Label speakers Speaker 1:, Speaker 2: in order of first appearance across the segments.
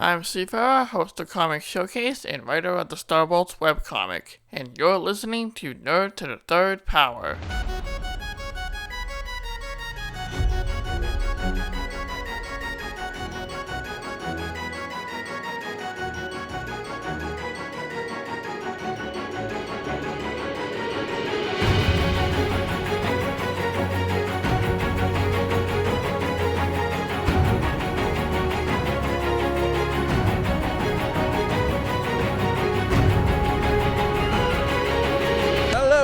Speaker 1: I'm Seafarer, host of Comic Showcase and writer of the Starbolts webcomic, and you're listening to Nerd to the Third Power.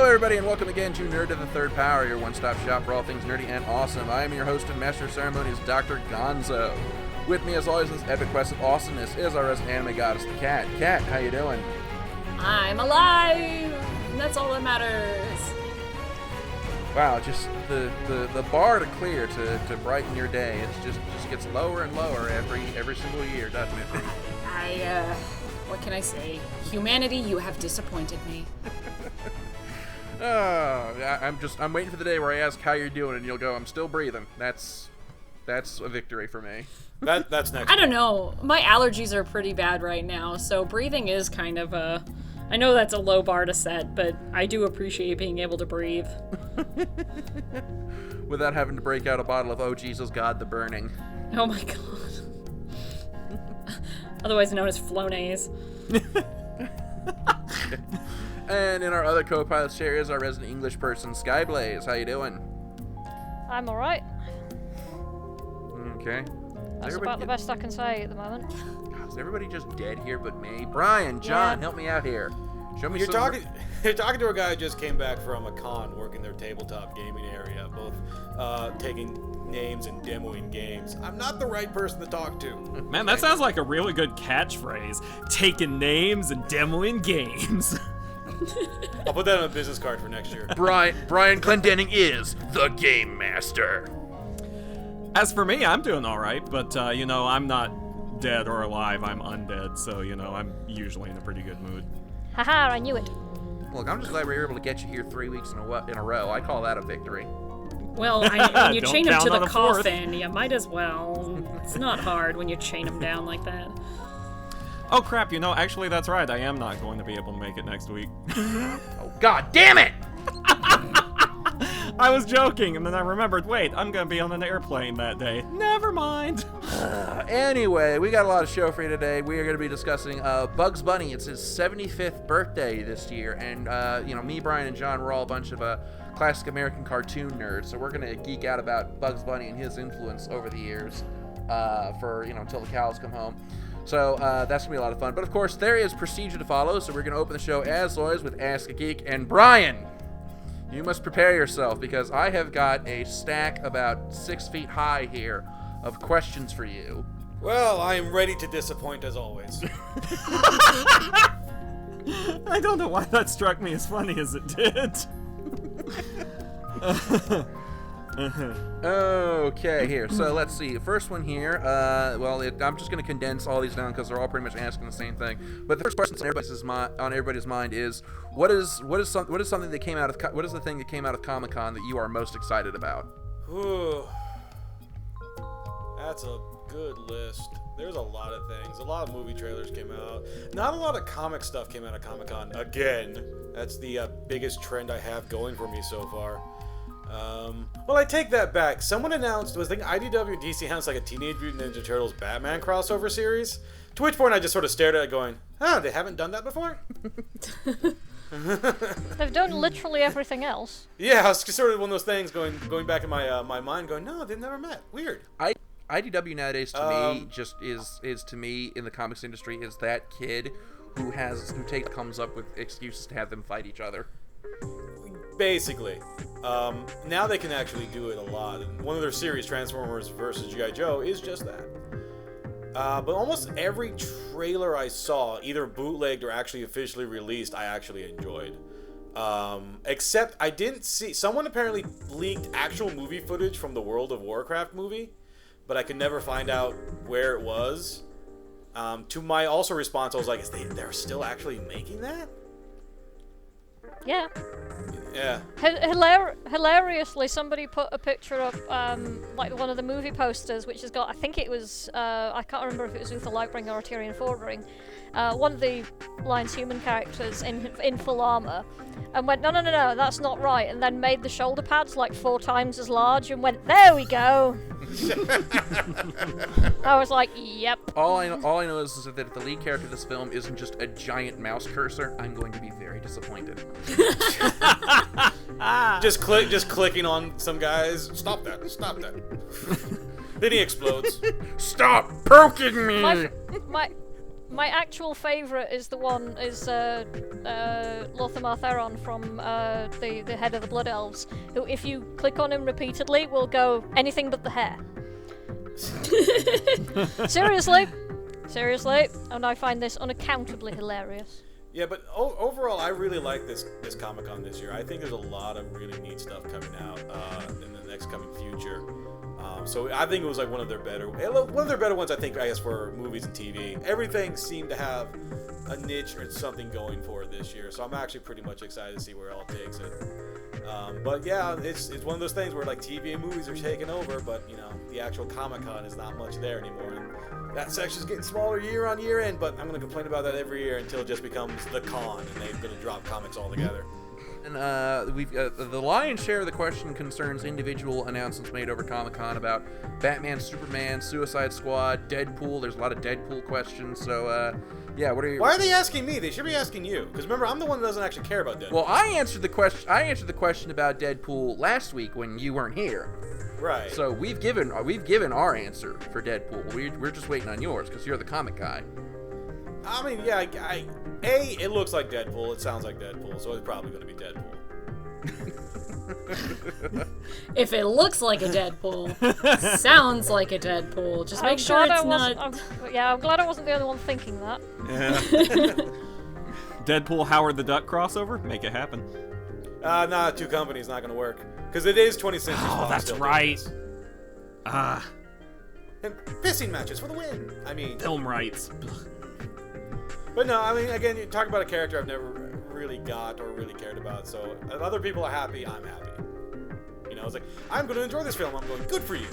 Speaker 2: Everybody, and welcome again to Nerd to the Third Power, your one-stop shop for all things nerdy and awesome. I am your host and master of ceremonies, Dr. Gonzo. With me, as always, in this epic quest of awesomeness is our resident anime goddess, the Cat. Cat, how you doing?
Speaker 3: I'm alive, and that's all that matters.
Speaker 2: Wow, just the bar to clear to brighten your day. It just gets lower and lower every single year, doesn't it?
Speaker 3: What can I say? Humanity, you have disappointed me.
Speaker 2: I'm waiting for the day where I ask how you're doing, and you'll go, "I'm still breathing." That's a victory for me.
Speaker 4: That's next.
Speaker 3: I don't know. My allergies are pretty bad right now, so breathing is kind of I know that's a low bar to set, but I do appreciate being able to breathe.
Speaker 2: Without having to break out a bottle of Oh Jesus God the Burning.
Speaker 3: Oh my god. Otherwise known as Flonase.
Speaker 2: And in our other co-pilot chair is our resident English person, Skyblaze. How you doing?
Speaker 5: I'm alright.
Speaker 2: Okay.
Speaker 5: That's about the best I can say at the moment.
Speaker 2: God, is everybody just dead here but me? Brian, John, help me out here. Show me
Speaker 4: You're talking to a guy who just came back from a con working their tabletop gaming area, both taking names and demoing games. I'm not the right person to talk to.
Speaker 6: Man, that sounds like a really good catchphrase. Taking names and demoing games.
Speaker 4: I'll put that on a business card for next year.
Speaker 2: Brian Clendenning is the Game Master.
Speaker 6: As for me, I'm doing all right, but, I'm not dead or alive. I'm undead, so, I'm usually in a pretty good mood.
Speaker 5: Haha, I knew it.
Speaker 2: Look, I'm just glad we were able to get you here 3 weeks in a row. I call that a victory.
Speaker 3: Well, when you
Speaker 6: Don't
Speaker 3: chain him
Speaker 6: count
Speaker 3: to the
Speaker 6: on a fourth.
Speaker 3: coffin, you might as well. It's not hard when you chain him down like that.
Speaker 6: Oh, crap, actually, that's right. I am not going to be able to make it next week.
Speaker 2: Oh, God damn it!
Speaker 6: I was joking, and then I remembered, wait, I'm going to be on an airplane that day. Never mind.
Speaker 2: Anyway, we got a lot of show for you today. We are going to be discussing Bugs Bunny. It's his 75th birthday this year, and, me, Brian, and John, we're all a bunch of classic American cartoon nerds, so we're going to geek out about Bugs Bunny and his influence over the years until the cows come home. So that's going to be a lot of fun. But, of course, there is procedure to follow, so we're going to open the show, as always, with Ask a Geek. And, Brian, you must prepare yourself, because I have got a stack about 6 feet high here of questions for you.
Speaker 4: Well, I am ready to disappoint as always.
Speaker 6: I don't know why that struck me as funny as it did.
Speaker 2: Okay, here. So let's see. First one here. I'm just going to condense all these down because they're all pretty much asking the same thing. But the first question on everybody's mind is, what is the thing that came out of Comic-Con that you are most excited about?
Speaker 4: Whew. That's a good list. There's a lot of things. A lot of movie trailers came out. Not a lot of comic stuff came out of Comic-Con. Again, that's the biggest trend I have going for me so far. Well, I take that back. Someone announced, IDW and DC announced like a Teenage Mutant Ninja Turtles Batman crossover series. To which point I just sort of stared at it going, they haven't done that before?
Speaker 5: They've done literally everything else.
Speaker 4: Yeah, I was sort of one of those things going back in my mind going, no, they've never met. Weird.
Speaker 2: IDW nowadays to me just is to me in the comics industry is that kid who comes up with excuses to have them fight each other.
Speaker 4: Basically. Now they can actually do it a lot. And one of their series, Transformers vs. G.I. Joe, is just that. But almost every trailer I saw, either bootlegged or actually officially released, I actually enjoyed. Except I didn't see... Someone apparently leaked actual movie footage from the World of Warcraft movie, but I could never find out where it was. To my also response, I was like, they're still actually making that?
Speaker 5: Yeah.
Speaker 4: Yeah.
Speaker 5: Hilariously, somebody put a picture up, like one of the movie posters, which has got, I think it was, I can't remember if it was Uther Lightbringer or Tyrion Fordring, one of the Lion's human characters in full armor, and went, no, that's not right, and then made the shoulder pads like 4 times as large and went, there we go. I was like, yep.
Speaker 2: All I know is that if the lead character of this film isn't just a giant mouse cursor, I'm going to be very disappointed.
Speaker 4: Just clicking on some guys. Stop that. Then he explodes.
Speaker 2: Stop poking me!
Speaker 5: My actual favourite is the one Lothamar Theron from the head of the Blood Elves, who, if you click on him repeatedly, will go anything but the hair. Seriously, and I find this unaccountably hilarious.
Speaker 4: Yeah, but overall, I really like this Comic-Con this year. I think there's a lot of really neat stuff coming out in the next coming future. So I think it was like one of their better ones. I guess for movies and TV. Everything seemed to have a niche or something going for it this year. So I'm actually pretty much excited to see where it all takes it. But yeah, it's one of those things where like TV and movies are taking over, but you know the actual Comic-Con is not much there anymore. And that section's getting smaller year on year in, but I'm going to complain about that every year until it just becomes the con and they're going to drop comics altogether.
Speaker 2: And we've the lion's share of the question concerns individual announcements made over Comic-Con about Batman, Superman, Suicide Squad, Deadpool. There's a lot of Deadpool questions. So yeah, what are you?
Speaker 4: Why are they asking me? They should be asking you. Because remember, I'm the one that doesn't actually care about Deadpool.
Speaker 2: Well, I answered the question about Deadpool last week when you weren't here.
Speaker 4: Right.
Speaker 2: So we've given our answer for Deadpool. We're just waiting on yours because you're the comic guy.
Speaker 4: I mean, yeah, it looks like Deadpool. It sounds like Deadpool, so it's probably going to be Deadpool.
Speaker 3: If it looks like a Deadpool, sounds like a Deadpool, just make sure it's not...
Speaker 5: I'm glad I wasn't the only one thinking that.
Speaker 6: Yeah. Deadpool Howard the Duck crossover? Make it happen.
Speaker 4: Nah, 2 companies not going to work. Because it is 20th Century Fox.
Speaker 6: Oh, that's right.
Speaker 4: And pissing matches for the win. I mean...
Speaker 6: Film rights.
Speaker 4: But no, I mean, again, you talk about a character I've never really got or really cared about, so if other people are happy, I'm happy. You know, it's like, I'm going to enjoy this film. I'm going, good for you.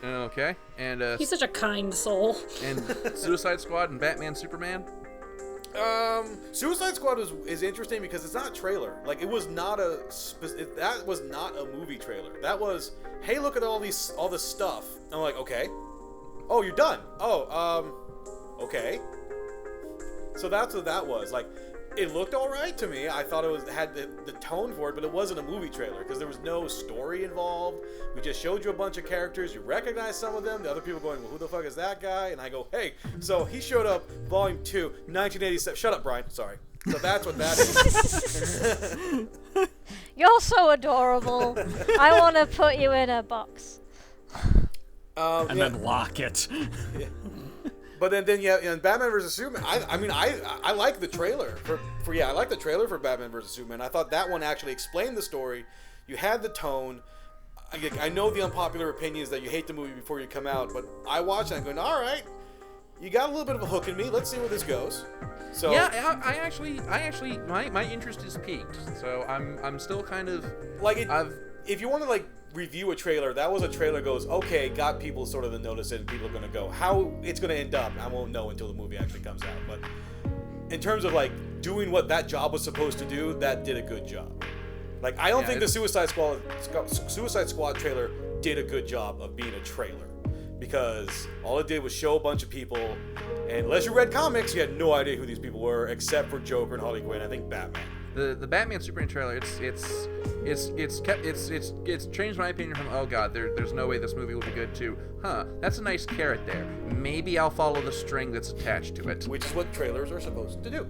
Speaker 2: Okay, and
Speaker 3: He's such a kind soul.
Speaker 2: And Suicide Squad and Batman, Superman.
Speaker 4: Suicide Squad is interesting because it's not a trailer. Like, it was not that was not a movie trailer. That was, hey, look at all this stuff. I'm like, okay. Oh, you're done. Oh, okay. So that's what that was. Like, it looked all right to me. I thought it had the tone for it, but it wasn't a movie trailer because there was no story involved. We just showed you a bunch of characters. You recognize some of them. The other people going, well, who the fuck is that guy? And I go, hey. So he showed up, Volume 2, 1987. Shut up, Brian. Sorry. So that's what that is.
Speaker 5: You're so adorable. I want to put you in a box.
Speaker 6: And then lock it.
Speaker 4: Yeah. But then yeah, in Batman vs Superman, I like the trailer I like the trailer for Batman vs Superman. I thought that one actually explained the story. You had the tone. I know the unpopular opinion is that you hate the movie before you come out, but I watched it and I'm going, all right, you got a little bit of a hook in me. Let's see where this goes. So
Speaker 2: yeah, I actually, my interest is piqued. So I'm still kind of
Speaker 4: like it. If you want to like review a trailer, that was a trailer goes, okay, got people sort of to notice it and people are going to go. How it's going to end up, I won't know until the movie actually comes out. But in terms of like doing what that job was supposed to do, that did a good job. Like, I don't think the Suicide Squad trailer did a good job of being a trailer. Because all it did was show a bunch of people, and unless you read comics, you had no idea who these people were, except for Joker and Harley Quinn, I think Batman.
Speaker 2: The Batman Superman trailer, it's changed my opinion from, oh god, there's no way this movie will be good, to, that's a nice carrot there. Maybe I'll follow the string that's attached to it.
Speaker 4: Which is what trailers are supposed to do.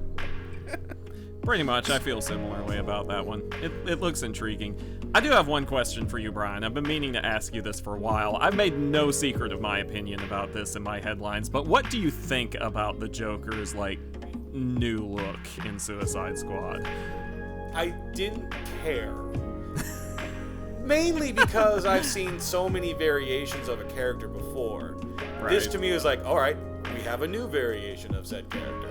Speaker 6: Pretty much, I feel similarly about that one. It looks intriguing. I do have one question for you, Brian. I've been meaning to ask you this for a while. I've made no secret of my opinion about this in my headlines, but what do you think about the Joker's, like, new look in Suicide Squad?
Speaker 4: I didn't care. Mainly because I've seen so many variations of a character before. Right. This to me is like, alright, we have a new variation of said character.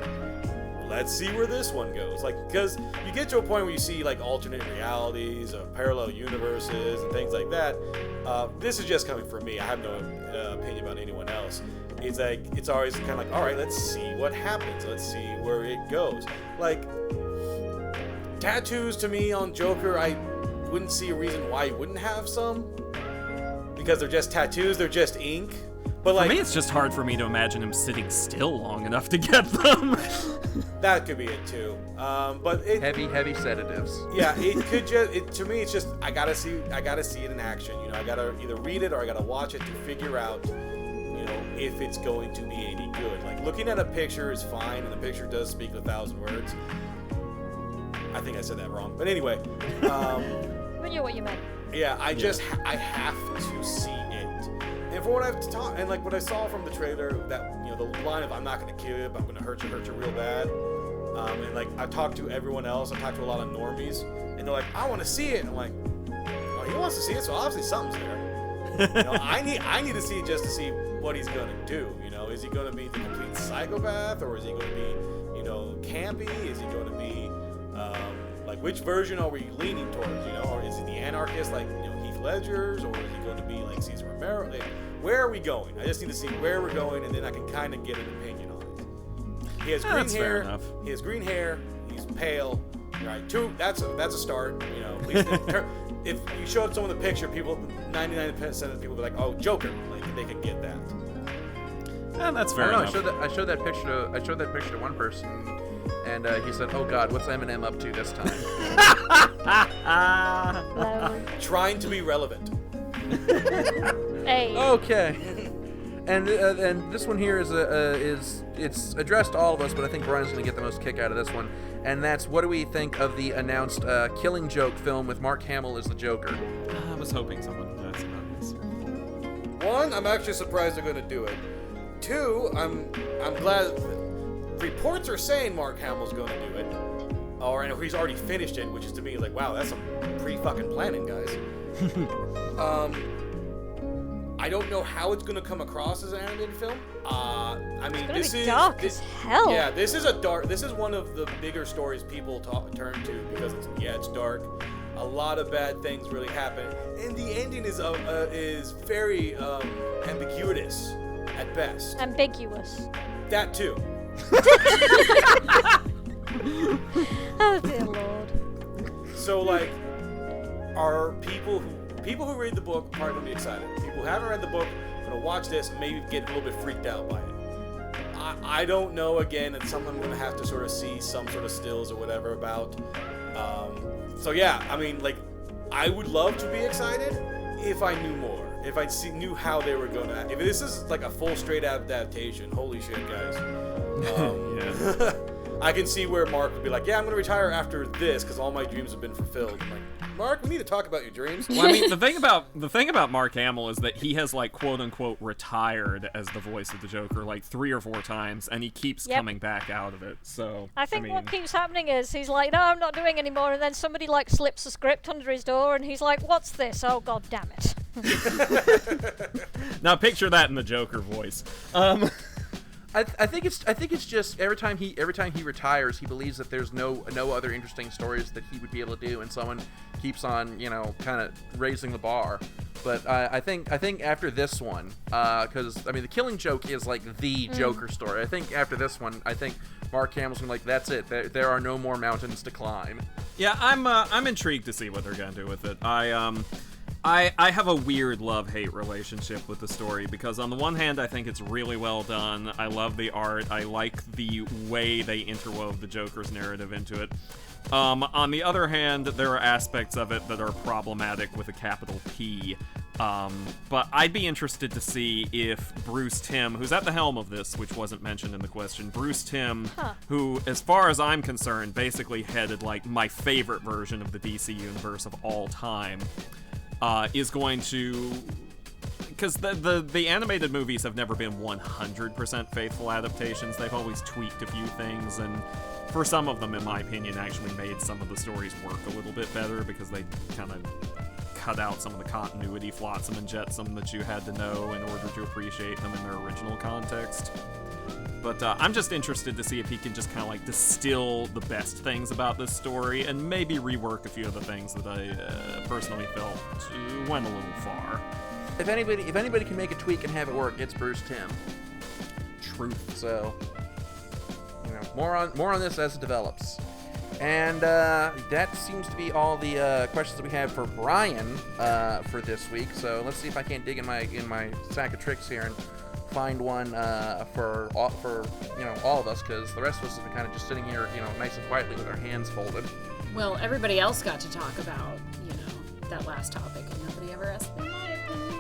Speaker 4: let's see where this one goes. Like, because you get to a point where you see like alternate realities, parallel universes, and things like that. This is just coming from me. I have no opinion about anyone else. It's like, it's always kind of like, all right, let's see what happens. Let's see where it goes. Like, tattoos to me on Joker, I wouldn't see a reason why you wouldn't have some. Because they're just tattoos, they're just ink. But like,
Speaker 6: for me, it's just hard for me to imagine him sitting still long enough to get them.
Speaker 4: that could be it too. But it,
Speaker 2: Heavy sedatives.
Speaker 4: yeah, it could just. To me, it's just I gotta see it in action. You know, I gotta either read it or I gotta watch it to figure out, you know, if it's going to be any good. Like, looking at a picture is fine, and the picture does speak 1,000 words. I think I said that wrong, but anyway.
Speaker 5: We knew what you meant.
Speaker 4: Yeah, I have to see it. And for what I've taught, and like what I saw from the trailer, that, you know, the line of "I'm not gonna kill you, but I'm gonna hurt you real bad," and like I talked to everyone else, I talked to a lot of normies, and they're like, "I want to see it," and I'm like, "Oh, he wants to see it, so obviously something's there." You know, I need to see it just to see what he's gonna do. You know, is he gonna be the complete psychopath, or is he gonna be, you know, campy? Is he gonna be like, which version are we leaning towards? You know, or is he the anarchist like, you know, Heath Ledger's, or is he going to be like Cesar Romero? Like, where are we going? I just need to see where we're going, and then I can kind of get an opinion on it. He has green
Speaker 6: That's fair
Speaker 4: hair.
Speaker 6: enough.
Speaker 4: He has green hair. He's pale. Right, that's a start. You know, at least if you show up someone the picture, people, 99% of the people will be like, "Oh, Joker!" Like, they could get that.
Speaker 6: Yeah, that's fair
Speaker 2: I don't
Speaker 6: enough.
Speaker 2: know. I showed that picture to one person, and he said, "Oh God, what's Eminem up to this time?"
Speaker 5: Hello.
Speaker 4: Trying to be relevant.
Speaker 5: Hey.
Speaker 2: Okay. And this one here is it's addressed to all of us, but I think Brian's going to get the most kick out of this one. And that's, what do we think of the announced Killing Joke film with Mark Hamill as the Joker?
Speaker 6: I was hoping someone would ask about this.
Speaker 4: One, I'm actually surprised they're going to do it. Two, I'm glad reports are saying Mark Hamill's going to do it. Or and he's already finished it, which is to me like, wow, that's some pre-fucking planning, guys. I don't know how it's going to come across as an animated film. I mean,
Speaker 5: It's gonna be dark as hell.
Speaker 4: Yeah, this is one of the bigger stories people turn to because it's dark. A lot of bad things really happen, and the ending is very ambiguous at best.
Speaker 5: Ambiguous.
Speaker 4: That too.
Speaker 5: Oh dear Lord.
Speaker 4: So like, are people who read the book probably gonna be excited? People who haven't read the book are gonna watch this and maybe get a little bit freaked out by it. I don't know. Again, it's something I'm gonna have to sort of see some sort of stills or whatever about. So yeah, I mean, like, I would love to be excited if I knew more. If I knew how they were gonna. If this is like a full straight adaptation, holy shit, guys.
Speaker 6: Yeah.
Speaker 4: I can see where Mark would be like, yeah, I'm gonna retire after this because all my dreams have been fulfilled. I'm like, Mark, we need to talk about your dreams.
Speaker 6: Well, I mean, the thing about Mark Hamill is that he has, like, quote unquote retired as the voice of the Joker like 3 or 4 times, and he keeps coming back out of it. So
Speaker 5: I think
Speaker 6: mean,
Speaker 5: what keeps happening is he's like, no, I'm not doing anymore, and then somebody like slips a script under his door, and he's like, what's this? Oh god damn it.
Speaker 6: now picture that in the Joker voice.
Speaker 2: I think it's just every time he retires, he believes that there's no other interesting stories that he would be able to do, and someone keeps on, you know, kind of raising the bar. But I think after this one, because I mean, the Killing Joke is like the Joker story. I think after this one, I think Mark Hamill's gonna be like, that's it. There are no more mountains to climb.
Speaker 6: Yeah, I'm intrigued to see what they're gonna do with it. I have a weird love-hate relationship with the story because on the one hand, I think it's really well done. I love the art. I like the way they interwove the Joker's narrative into it. On the other hand, there are aspects of it that are problematic with a capital P. But I'd be interested to see if Bruce Timm, who's at the helm of this, which wasn't mentioned in the question, Bruce Timm, who, as far as I'm concerned, basically headed like my favorite version of the DC universe of all time, is going to, because the animated movies have never been 100% faithful adaptations. They've always tweaked a few things, and for some of them, in my opinion, actually made some of the stories work a little bit better because they kind of cut out some of the continuity flotsam and jetsam that you had to know in order to appreciate them in their original context. But I'm just interested to see if he can just kind of like distill the best things about this story and maybe rework a few of the things that I personally felt went a little far.
Speaker 2: If anybody can make a tweak and have it work, it's Bruce Timm.
Speaker 6: Truth.
Speaker 2: So, more on this as it develops. And that seems to be all the questions that we have for Brian for this week. So let's see if I can't dig in my sack of tricks here and find one for all of us, because the rest of us have been kind of just sitting here, nice and quietly with our hands folded.
Speaker 3: Well, everybody else got to talk about, that last topic, and nobody ever asked me my opinion.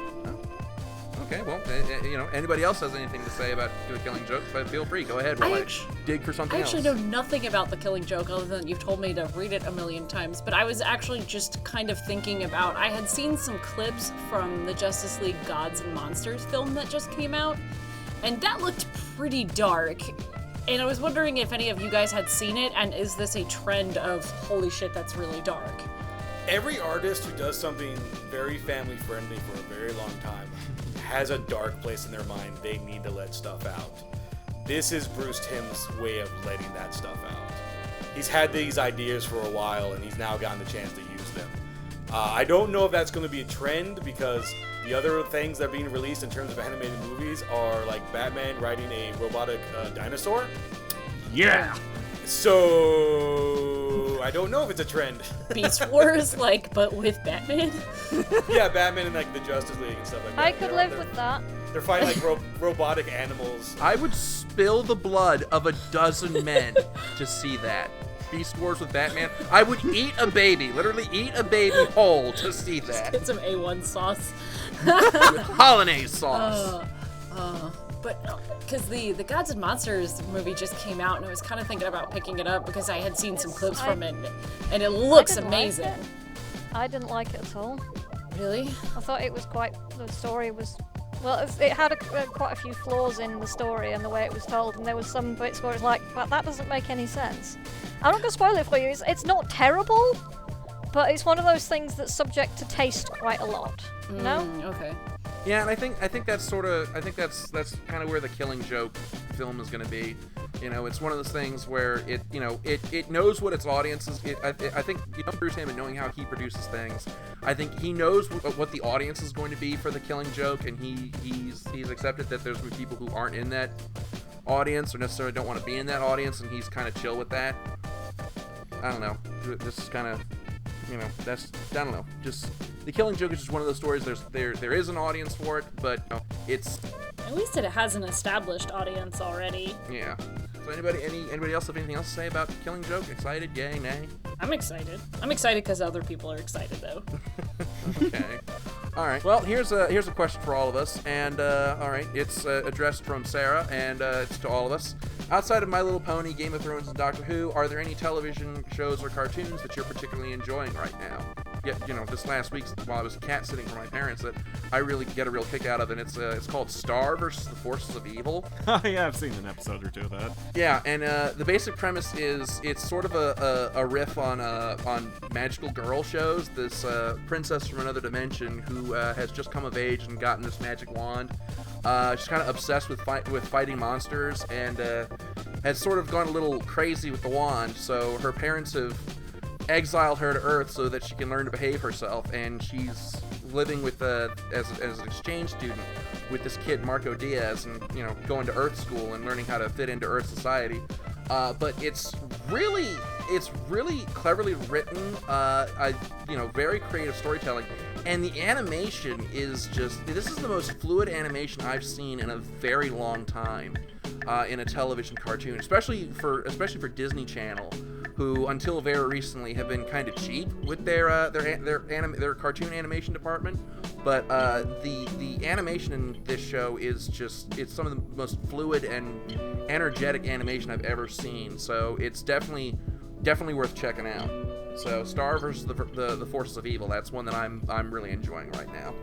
Speaker 2: Okay, well, anybody else has anything to say about The Killing Joke, but feel free, go ahead while I dig for something else.
Speaker 3: I actually know nothing about The Killing Joke other than you've told me to read it a million times, but I was actually just kind of thinking about, I had seen some clips from the Justice League Gods and Monsters film that just came out, and that looked pretty dark, and I was wondering if any of you guys had seen it, and is this a trend of, holy shit, that's really dark?
Speaker 4: Every artist who does something very family friendly for a very long time has a dark place in their mind they need to let stuff out. This is Bruce Timm's way of letting that stuff out. He's had these ideas for a while and he's now gotten the chance to use them. I don't know if that's going to be a trend, because the other things that are being released in terms of animated movies are like Batman riding a robotic dinosaur.
Speaker 6: Yeah!
Speaker 4: So I don't know if it's a trend.
Speaker 3: Beast Wars, but with Batman?
Speaker 4: Yeah, Batman and the Justice League and stuff like that.
Speaker 5: I could live with that.
Speaker 4: They're fighting robotic animals.
Speaker 2: I would spill the blood of a dozen men to see that. Beast Wars with Batman. I would eat a baby, literally eat a baby whole to see that.
Speaker 3: Get some A1 sauce.
Speaker 2: With hollandaise sauce.
Speaker 3: But because the Gods and Monsters movie just came out, and I was kind of thinking about picking it up because I had seen some clips from it, and it looks amazing.
Speaker 5: I didn't like it at all.
Speaker 3: Really?
Speaker 5: I thought it was the story was, it had quite a few flaws in the story and the way it was told, and there was some bits where it's like, but that doesn't make any sense. I'm not going to spoil it for you. It's not terrible, but it's one of those things that's subject to taste quite a lot. You know?
Speaker 3: Okay.
Speaker 2: Yeah, and I think that's kind of where The Killing Joke film is going to be. It's one of those things where it knows what its audience is. I think Bruce Timm, and knowing how he produces things, I think he knows what the audience is going to be for The Killing Joke, and he's accepted that there's going to be people who aren't in that audience or necessarily don't want to be in that audience, and he's kind of chill with that. I don't know. This is kind of, I don't know. Just The Killing Joke is just one of those stories. There is an audience for it, but it's.
Speaker 3: At least it has an established audience already.
Speaker 2: Yeah. So anybody else have anything else to say about The Killing Joke? Excited? Yay? Nay?
Speaker 3: I'm excited. I'm excited because other people are excited though.
Speaker 2: Okay. All right. Well, here's a question for all of us, and all right, it's addressed from Sarah, and it's to all of us. Outside of My Little Pony, Game of Thrones, and Doctor Who, are there any television shows or cartoons that you're particularly enjoying right now? Yeah, this last week while I was cat sitting for my parents, that I really get a real kick out of, and it's called Star versus the Forces of Evil.
Speaker 6: Oh yeah, I've seen an episode or two of that.
Speaker 2: Yeah, and the basic premise is it's sort of a riff on magical girl shows. This princess from another dimension who has just come of age and gotten this magic wand. She's kind of obsessed with fighting monsters, and has sort of gone a little crazy with the wand. So her parents have exiled her to Earth so that she can learn to behave herself, and she's living with as an exchange student with this kid Marco Diaz, and going to Earth school and learning how to fit into Earth society. But it's really cleverly written. Very creative storytelling, and the animation is this is the most fluid animation I've seen in a very long time in a television cartoon, especially for Disney Channel, who until very recently have been kind of cheap with their cartoon animation department. But the animation in this show is it's some of the most fluid and energetic animation I've ever seen. So it's definitely worth checking out. So Star versus the Forces of Evil, that's one that I'm really enjoying right now.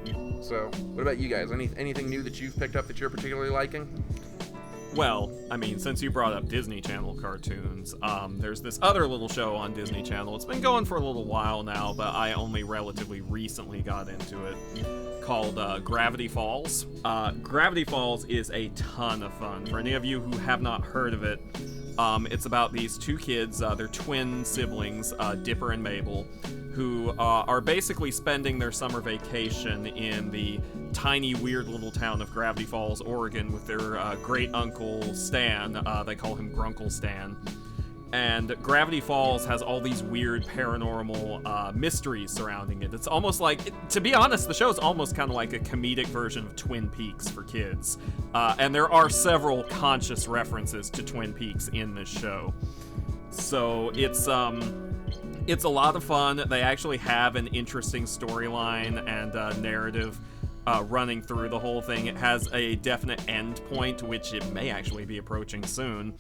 Speaker 2: So what about you guys? Anything new that you've picked up that you're particularly liking?
Speaker 6: Well, I mean, since you brought up Disney Channel cartoons, there's this other little show on Disney Channel. It's been going for a little while now, but I only relatively recently got into it, called Gravity Falls. Gravity Falls is a ton of fun. For any of you who have not heard of it, it's about these two kids, they're twin siblings, Dipper and Mabel, who are basically spending their summer vacation in the tiny, weird little town of Gravity Falls, Oregon, with their great uncle Stan. They call him Grunkle Stan. And Gravity Falls has all these weird paranormal mysteries surrounding it. It's almost like, to be honest, the show is almost kind of like a comedic version of Twin Peaks for kids. And there are several conscious references to Twin Peaks in this show. So it's a lot of fun. They actually have an interesting storyline and narrative running through the whole thing. It has a definite end point, which it may actually be approaching soon.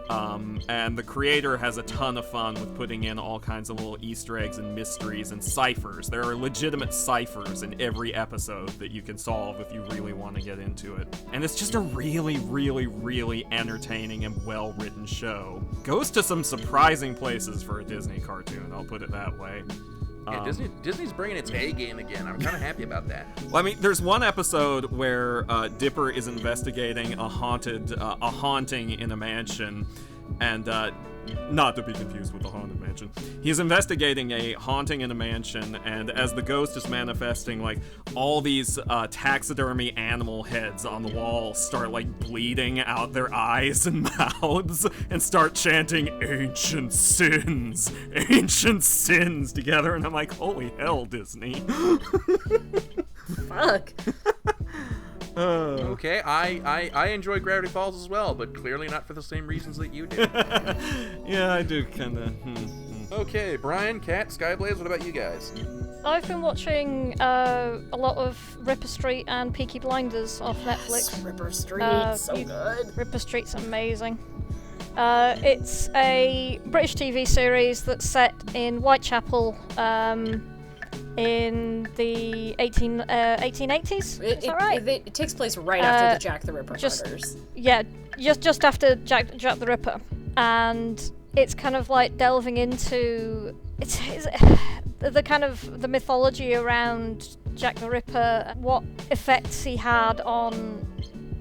Speaker 6: And the creator has a ton of fun with putting in all kinds of little Easter eggs and mysteries and ciphers. There are legitimate ciphers in every episode that you can solve if you really want to get into it. And it's just a really, really, really entertaining and well-written show. Goes to some surprising places for a Disney cartoon, I'll put it that way.
Speaker 2: Yeah, Disney's bringing its A game again. I'm kind of happy about that.
Speaker 6: Well, I mean, there's one episode where Dipper is investigating a haunting in a mansion, and not to be confused with the Haunted Mansion. He's investigating a haunting in a mansion, and as the ghost is manifesting, like, all these taxidermy animal heads on the wall start, like, bleeding out their eyes and mouths and start chanting ancient sins together, and I'm like, holy hell, Disney.
Speaker 3: Fuck.
Speaker 2: Okay, I enjoy Gravity Falls as well, but clearly not for the same reasons that you do.
Speaker 6: Yeah, I do kind of.
Speaker 2: Okay, Brian, Kat, Skyblaze, what about you guys?
Speaker 5: I've been watching a lot of Ripper Street and Peaky Blinders off Netflix.
Speaker 3: Ripper Street, so good.
Speaker 5: Ripper Street's amazing. It's a British TV series that's set in Whitechapel in the 1880s. Is that right?
Speaker 3: It takes place right after the Jack the Ripper murders.
Speaker 5: Yeah, just after Jack the Ripper. And it's kind of like delving into it's the kind of the mythology around Jack the Ripper, what effects he had on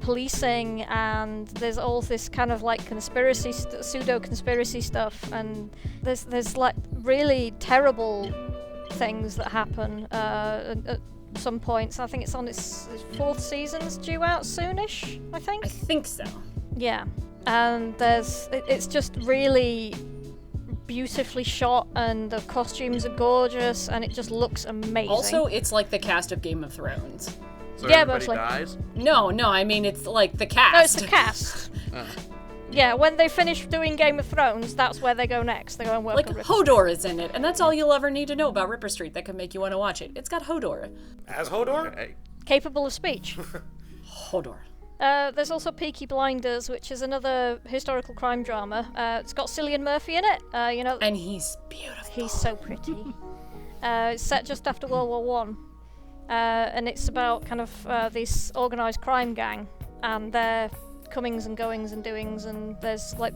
Speaker 5: policing, and there's all this kind of like pseudo-conspiracy stuff, and there's like really terrible things that happen at some points. I think it's on its fourth season's due out soonish, I think.
Speaker 3: I think so.
Speaker 5: Yeah. And it's just really beautifully shot, and the costumes are gorgeous, and it just looks amazing.
Speaker 3: Also, it's like the cast of Game of Thrones.
Speaker 2: So
Speaker 5: yeah,
Speaker 2: everybody
Speaker 5: mostly.
Speaker 2: dies?
Speaker 3: No, I mean, it's like the cast.
Speaker 5: No, it's the cast. Yeah, when they finish doing Game of Thrones, that's where they go next. They go and work
Speaker 3: Like,
Speaker 5: on Ripper
Speaker 3: Hodor is in it, and that's all you'll ever need to know about Ripper Street that could make you want to watch it. It's got Hodor.
Speaker 4: As Hodor?
Speaker 2: Hey.
Speaker 5: Capable of speech.
Speaker 3: Hodor.
Speaker 5: There's also Peaky Blinders, which is another historical crime drama. It's got Cillian Murphy in it.
Speaker 3: And he's beautiful.
Speaker 5: He's so pretty. It's set just after World War One, and it's about kind of this organised crime gang and their comings and goings and doings. And there's like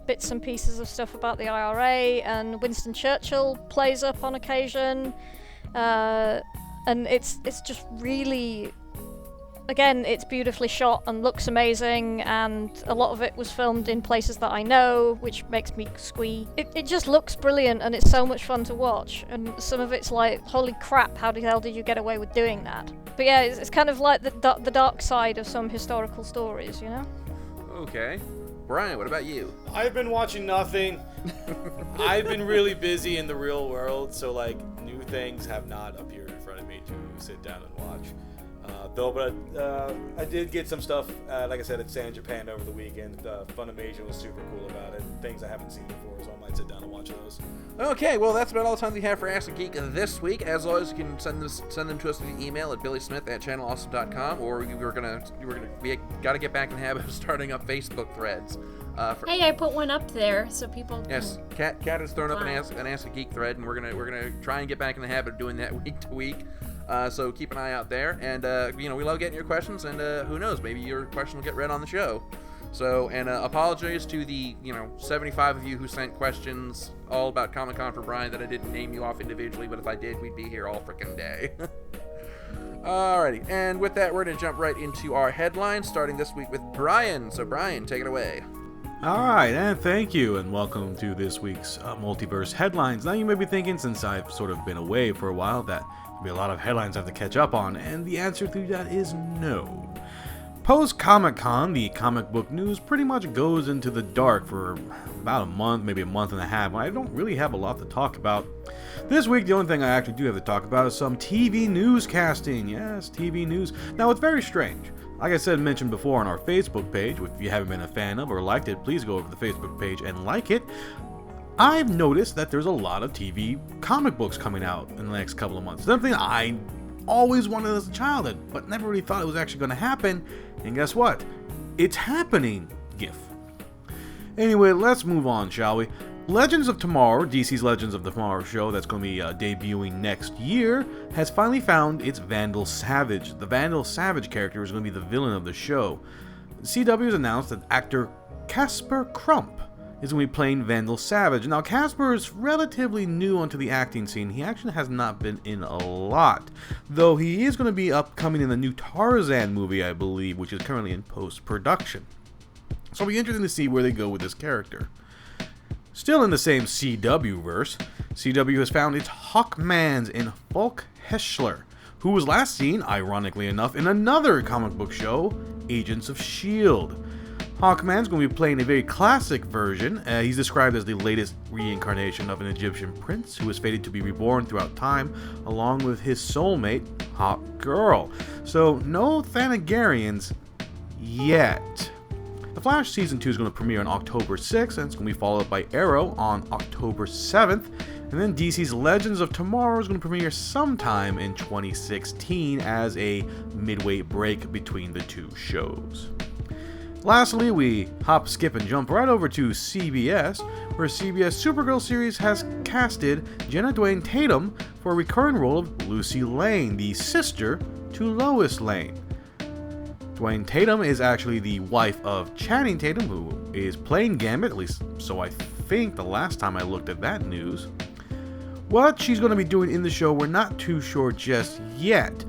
Speaker 5: bits and pieces of stuff about the IRA, and Winston Churchill plays up on occasion. And it's just really. Again, it's beautifully shot and looks amazing, and a lot of it was filmed in places that I know, which makes me squee. It just looks brilliant, and it's so much fun to watch, and some of it's like, holy crap, how the hell did you get away with doing that? But yeah, it's kind of like the dark side of some historical stories, you know?
Speaker 2: Okay. Brian, what about you?
Speaker 4: I've been watching nothing. I've been really busy in the real world, so like new things have not appeared in front of me to sit down and watch. But I did get some stuff, like I said, at San Japan over the weekend. Funimation was super cool about it. Things I haven't seen before, so I might sit down and watch those.
Speaker 2: Okay, well, that's about all the time we have for Ask a Geek this week. As always, you can send them to us in the email at billysmith@channelawesome.com, or we gotta get back in the habit of starting up Facebook threads.
Speaker 3: Hey, I put one up there so people.
Speaker 2: Yes, Kat has thrown up an Ask a Geek thread, and we're gonna try and get back in the habit of doing that week to week. So keep an eye out there, and we love getting your questions, and who knows, maybe your question will get read on the show. So, and apologies to the 75 of you who sent questions all about Comic-Con for Bryan that I didn't name you off individually, but if I did, we'd be here all freaking day. Alrighty, and with that, we're going to jump right into our headlines, starting this week with Bryan. So, Bryan, take it away.
Speaker 7: Alright, and thank you, and welcome to this week's Multiverse Headlines. Now, you may be thinking, since I've sort of been away for a while, that there'll be a lot of headlines I have to catch up on, and the answer to that is no. Post-Comic-Con, the comic book news pretty much goes into the dark for about a month, maybe a month and a half. I don't really have a lot to talk about. This week, the only thing I actually do have to talk about is some TV newscasting. Yes, TV news. Now, it's very strange. Like I said, mentioned before on our Facebook page, which if you haven't been a fan of or liked it, please go over to the Facebook page and like it. I've noticed that there's a lot of TV comic books coming out in the next couple of months. Something I always wanted as a child, but never really thought it was actually going to happen. And guess what? It's happening, GIF. Anyway, let's move on, shall we? Legends of Tomorrow, DC's Legends of Tomorrow show that's going to be debuting next year, has finally found its Vandal Savage. The Vandal Savage character is going to be the villain of the show. CW has announced that actor Casper Crump is going to be playing Vandal Savage. Now, Casper is relatively new onto the acting scene. He actually has not been in a lot, though he is going to be upcoming in the new Tarzan movie, I believe, which is currently in post-production. So it'll be interesting to see where they go with this character. Still in the same CW verse, CW has found its Hawkmans in Falk Heschler, who was last seen, ironically enough, in another comic book show, Agents of S.H.I.E.L.D. Hawkman's going to be playing a very classic version. He's described as the latest reincarnation of an Egyptian prince who is fated to be reborn throughout time, along with his soulmate, Hawk Girl. So, no Thanagarians yet. The Flash Season 2 is going to premiere on October 6th, and it's going to be followed by Arrow on October 7th. And then DC's Legends of Tomorrow is going to premiere sometime in 2016 as a midway break between the two shows. Lastly, we hop, skip, and jump right over to CBS, where CBS Supergirl series has casted Jenna Dwayne Tatum for a recurring role of Lucy Lane, the sister to Lois Lane. Dwayne Tatum is actually the wife of Channing Tatum, who is playing Gambit, at least so I think the last time I looked at that news. What she's going to be doing in the show, we're not too sure just yet.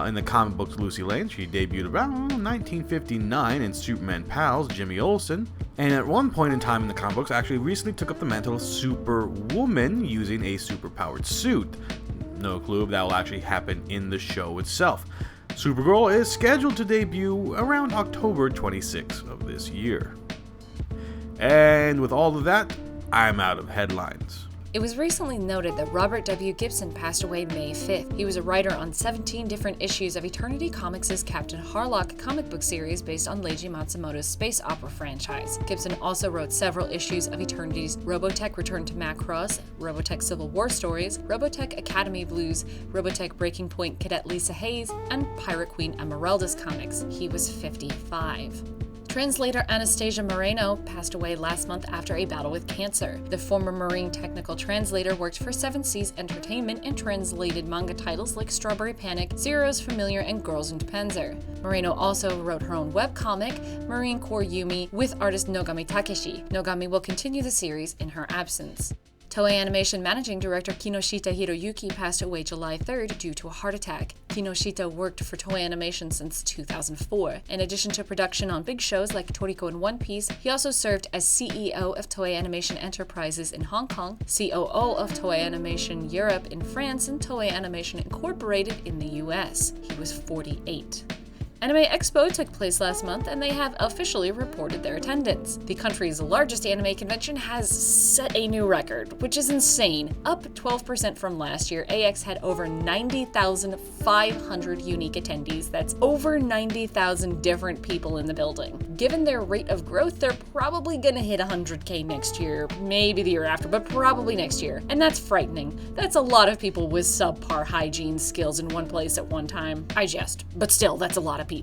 Speaker 7: In the comic books, Lucy Lane, she debuted around 1959 in Superman Pals, Jimmy Olsen, and at one point in time in the comic books actually recently took up the mantle of Superwoman using a superpowered suit. No clue if that will actually happen in the show itself. Supergirl is scheduled to debut around October 26th of this year. And with all of that, I'm out of headlines.
Speaker 3: It was recently noted that Robert W. Gibson passed away May 5th. He was a writer on 17 different issues of Eternity Comics' Captain Harlock comic book series based on Leiji Matsumoto's space opera franchise. Gibson also wrote several issues of Eternity's Robotech Return to Macross, Robotech Civil War Stories, Robotech Academy Blues, Robotech Breaking Point Cadet Lisa Hayes, and Pirate Queen Emeralda's comics. He was 55. Translator Anastasia Moreno passed away last month after a battle with cancer. The former Marine technical translator worked for Seven Seas Entertainment and translated manga titles like Strawberry Panic, Zero's Familiar, and Girls und Panzer. Moreno also wrote her own webcomic, Marine Corps Yumi, with artist Nogami Takeshi. Nogami will continue the series in her absence. Toei Animation Managing Director Kinoshita Hiroyuki passed away July 3rd due to a heart attack. Kinoshita worked for Toei Animation since 2004. In addition to production on big shows like Toriko and One Piece, he also served as CEO of Toei Animation Enterprises in Hong Kong, COO of Toei Animation Europe in France, and Toei Animation Incorporated in the US. He was 48. Anime Expo took place last month, and they have officially reported their attendance. The country's largest anime convention has set a new record, which is insane. Up 12% from last year, AX had over 90,500 unique attendees. That's over 90,000 different people in the building. Given their rate of growth, they're probably gonna hit 100K next year, maybe the year after, but probably next year. And that's frightening. That's a lot of people with subpar hygiene skills in one place at one time. I jest, but still, that's a lot of people.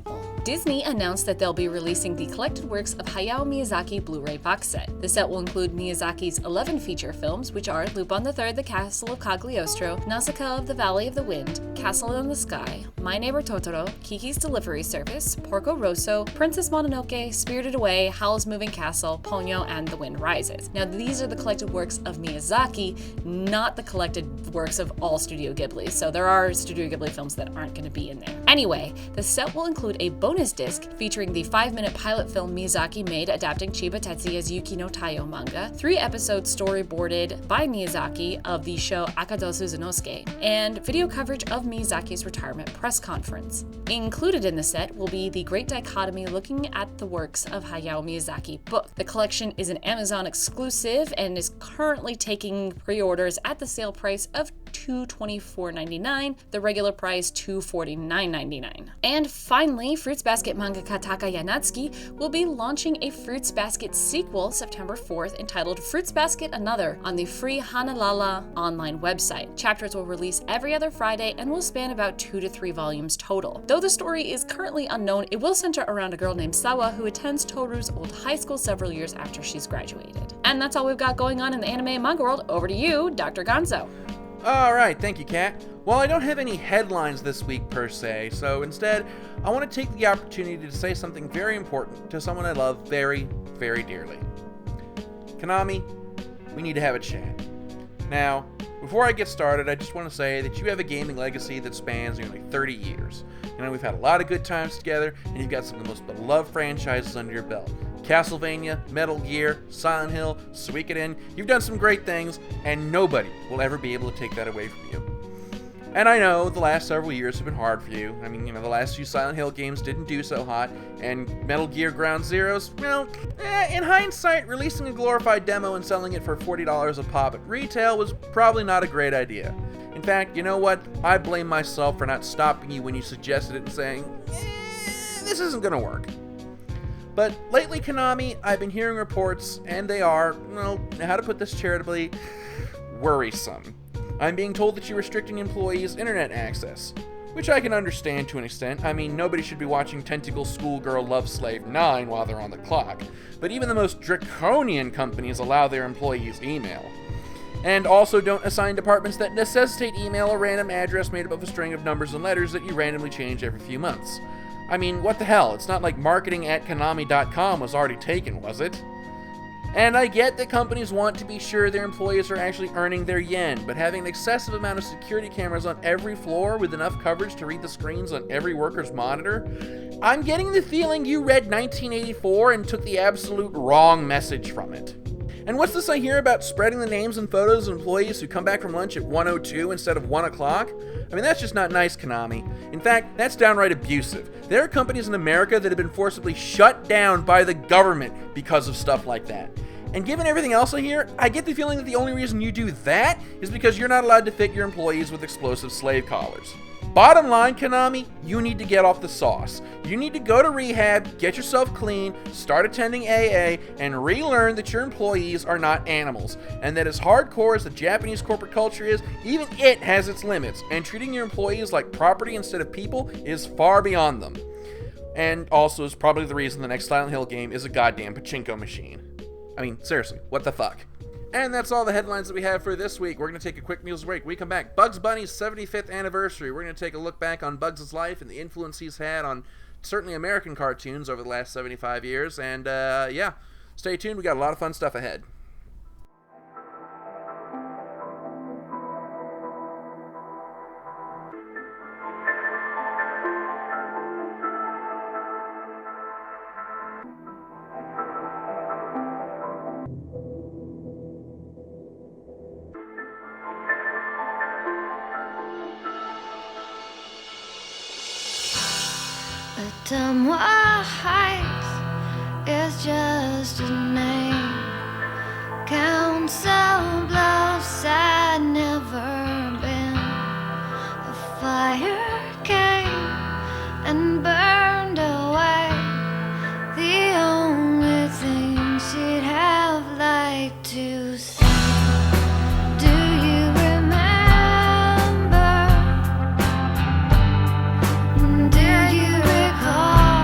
Speaker 3: Disney announced that they'll be releasing the collected works of Hayao Miyazaki Blu-ray box set. The set will include Miyazaki's 11 feature films, which are Lupin III: The Castle of Cagliostro, Nausicaa of the Valley of the Wind, Castle in the Sky, My Neighbor Totoro, Kiki's Delivery Service, Porco Rosso, Princess Mononoke, Spirited Away, Howl's Moving Castle, Ponyo, and The Wind Rises. Now, these are the collected works of Miyazaki, not the collected works of all Studio Ghibli, so there are Studio Ghibli films that aren't going to be in there. Anyway, the set will include a bonus disc featuring the 5-minute pilot film Miyazaki made adapting Chiba Tetsuya's Yuki no Taiyo manga, 3 episodes storyboarded by Miyazaki of the show Akadosu Suzunosuke, and video coverage of Miyazaki's retirement press conference. Included in the set will be the Great Dichotomy looking at the works of Hayao Miyazaki book. The collection is an Amazon exclusive and is currently taking pre-orders at the sale price of $224.99, the regular price $249.99. And finally, Fruits Basket mangaka Taka Yanatsuki will be launching a Fruits Basket sequel September 4th entitled Fruits Basket Another on the free Hanalala online website. Chapters will release every other Friday and will span about 2 to 3 volumes total. Though the story is currently unknown, it will center around a girl named Sawa who attends Toru's old high school several years after she's graduated. And that's all we've got going on in the anime and manga world. Over to you, Dr. Gonzo.
Speaker 2: Alright, thank you, Kat. Well, I don't have any headlines this week per se, so instead, I want to take the opportunity to say something very important to someone I love very, very dearly. Konami, we need to have a chat. Now, before I get started, I just want to say that you have a gaming legacy that spans nearly 30 years. You know, we've had a lot of good times together, and you've got some of the most beloved franchises under your belt. Castlevania, Metal Gear, Silent Hill, Suikoden, you've done some great things, and nobody will ever be able to take that away from you. And I know the last several years have been hard for you. I mean, the last few Silent Hill games didn't do so hot, and Metal Gear Ground Zeroes, well, in hindsight, releasing a glorified demo and selling it for $40 a pop at retail was probably not a great idea. In fact, you know what? I blame myself for not stopping you when you suggested it and saying, this isn't gonna work. But lately, Konami, I've been hearing reports, and they are, well, how to put this charitably, worrisome. I'm being told that you're restricting employees' internet access, which I can understand to an extent. I mean, nobody should be watching Tentacle Schoolgirl Love Slave 9 while they're on the clock, but even the most draconian companies allow their employees email. And also don't assign departments that necessitate email a random address made up of a string of numbers and letters that you randomly change every few months. I mean, what the hell? It's not like marketing@konami.com was already taken, was it? And I get that companies want to be sure their employees are actually earning their yen, but having an excessive amount of security cameras on every floor with enough coverage to read the screens on every worker's monitor, I'm getting the feeling you read 1984 and took the absolute wrong message from it. And what's this I hear about spreading the names and photos of employees who come back from lunch at 1:02 instead of 1 o'clock? I mean, that's just not nice, Konami. In fact, that's downright abusive. There are companies in America that have been forcibly shut down by the government because of stuff like that. And given everything else I hear, I get the feeling that the only reason you do that is because you're not allowed to fit your employees with explosive slave collars. Bottom line, Konami, you need to get off the sauce. You need to go to rehab, get yourself clean, start attending AA, and relearn that your employees are not animals, and that as hardcore as the Japanese corporate culture is, even it has its limits, and treating your employees like property instead of people is far beyond them. And also is probably the reason the next Silent Hill game is a goddamn pachinko machine. I mean, seriously, what the fuck? And that's all the headlines that we have for this week. We're going to take a quick news break. When we come back, Bugs Bunny's 75th anniversary. We're going to take a look back on Bugs' life and the influence he's had on certainly American cartoons over the last 75 years. And yeah, stay tuned. We got a lot of fun stuff ahead.
Speaker 8: White is just a name. Council bluffs had never been. The fire came and burned away the only thing she'd have liked to see. Do you remember? Do you recall?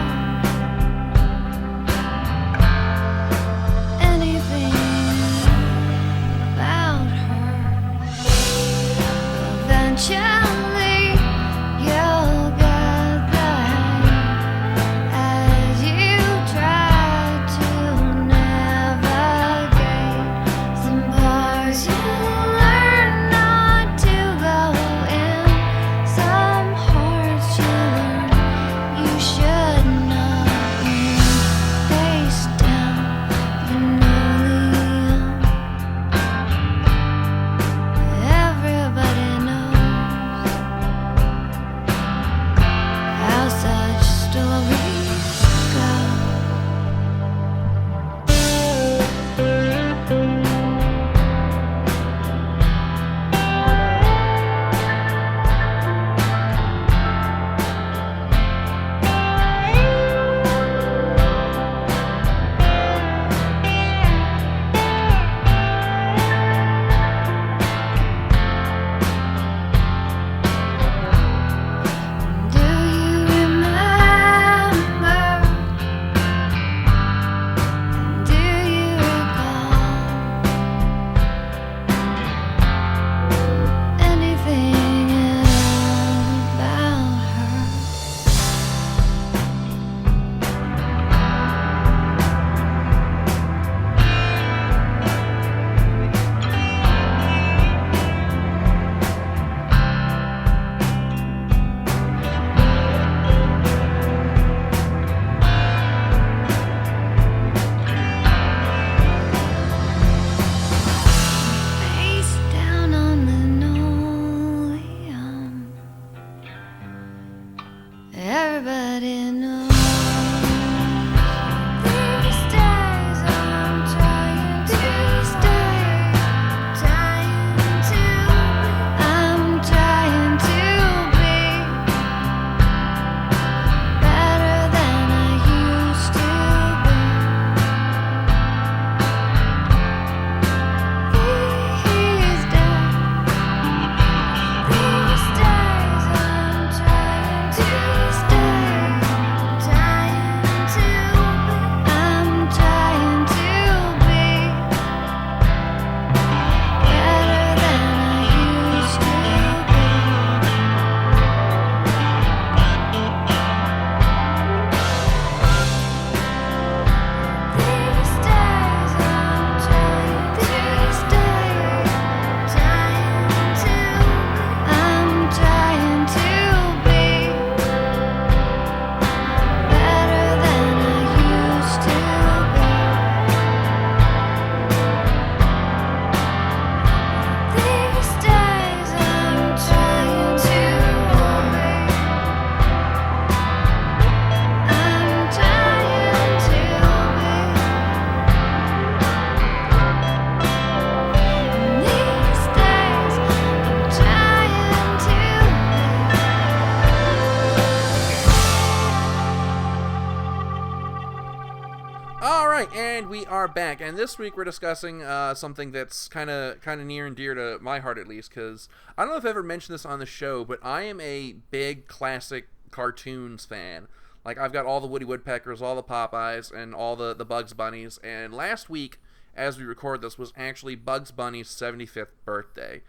Speaker 2: are back, and this week we're discussing something that's kind of near and dear to my heart, at least, because I don't know if I've ever mentioned this on the show, but I am a big classic cartoons fan. Like, I've got all the Woody Woodpeckers, all the Popeyes, and all the Bugs Bunnies, and last week, as we record this, was actually Bugs Bunny's 75th birthday.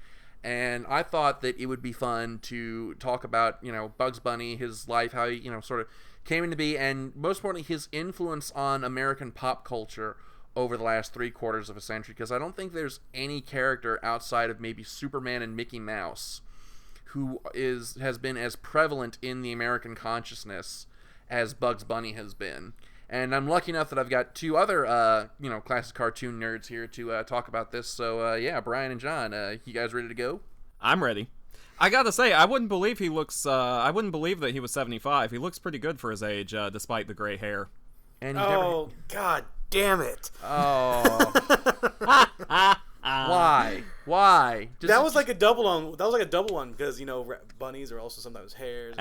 Speaker 2: And I thought that it would be fun to talk about, Bugs Bunny, his life, how he, sort of came into be, and most importantly, his influence on American pop culture over the last 3/4 of a century, because I don't think there's any character outside of maybe Superman and Mickey Mouse who has been as prevalent in the American consciousness as Bugs Bunny has been. And I'm lucky enough that I've got two other, classic cartoon nerds here to talk about this. So, Brian and John, you guys ready to go?
Speaker 6: I'm ready. I gotta say, I wouldn't believe I wouldn't believe that he was 75. He looks pretty good for his age, despite the gray hair.
Speaker 2: And
Speaker 4: God damn it!
Speaker 2: Oh. Why?
Speaker 4: That was like a double one because bunnies are also sometimes hares.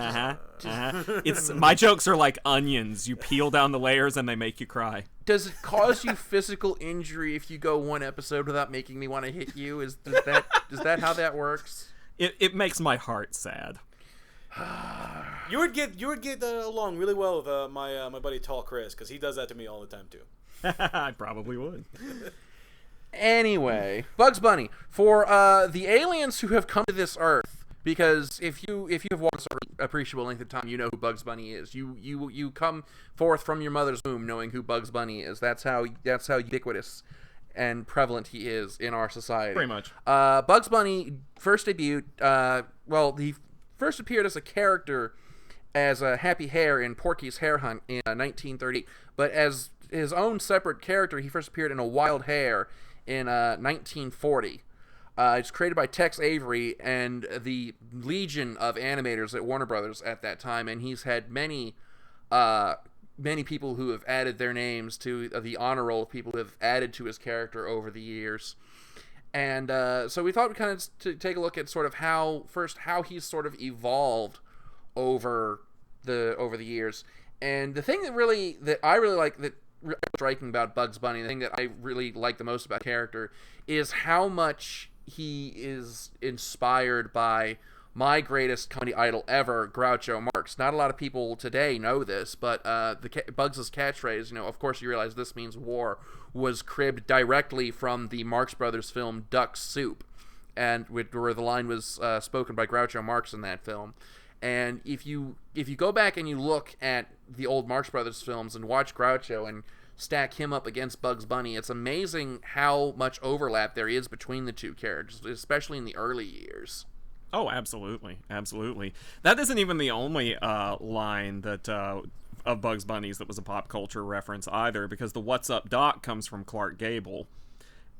Speaker 6: It's my jokes are like onions. You peel down the layers and they make you cry.
Speaker 2: Does it cause you physical injury if you go one episode without making me want to hit you? Is that how that works?
Speaker 6: It makes my heart sad.
Speaker 4: You would get along really well with my buddy Tall Chris, because he does that to me all the time too.
Speaker 6: I probably would.
Speaker 2: Anyway, Bugs Bunny, for the aliens who have come to this Earth, because if you have walked a appreciable length of time, you know who Bugs Bunny is. You come forth from your mother's womb knowing who Bugs Bunny is. That's how ubiquitous and prevalent he is in our society.
Speaker 6: Pretty much.
Speaker 2: Bugs Bunny first debuted. He first appeared as a character as a Happy Hare in Porky's Hare Hunt in 1938, but as his own separate character, he first appeared in A Wild Hare in 1940. It's created by Tex Avery and the legion of animators at Warner Brothers at that time, and he's had many people who have added their names to the honor roll of people who have added to his character over the years. And so we thought we'd kind of take a look at sort of how he's sort of evolved over the years. And the thing that I really like, that really striking about Bugs Bunny, the thing that I really like the most about the character, is how much he is inspired by my greatest comedy idol ever, Groucho Marx. Not a lot of people today know this, but Bugs' catchphrase, of course you realize this means war, was cribbed directly from the Marx Brothers film Duck Soup, and where the line was spoken by Groucho Marx in that film. And if you go back and you look at the old Marx Brothers films and watch Groucho and stack him up against Bugs Bunny, it's amazing how much overlap there is between the two characters, especially in the early years.
Speaker 6: Oh, absolutely. Absolutely. That isn't even the only line that of Bugs Bunny's that was a pop culture reference either, because the "What's Up, Doc" comes from Clark Gable.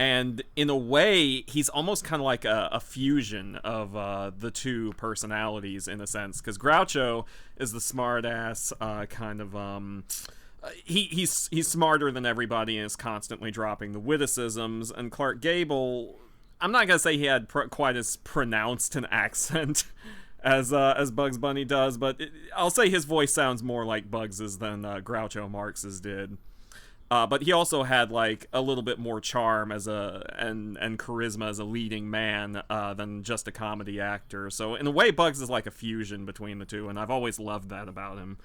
Speaker 6: And in a way, he's almost kind of like a fusion of the two personalities, in a sense, because Groucho is the smart-ass kind of... He's smarter than everybody and is constantly dropping the witticisms, and Clark Gable... I'm not going to say he had quite as pronounced an accent as Bugs Bunny does, but I'll say his voice sounds more like Bugs's than Groucho Marx's did. But he also had like a little bit more charm and charisma as a leading man than just a comedy actor. So in a way, Bugs is like a fusion between the two, and I've always loved that about him.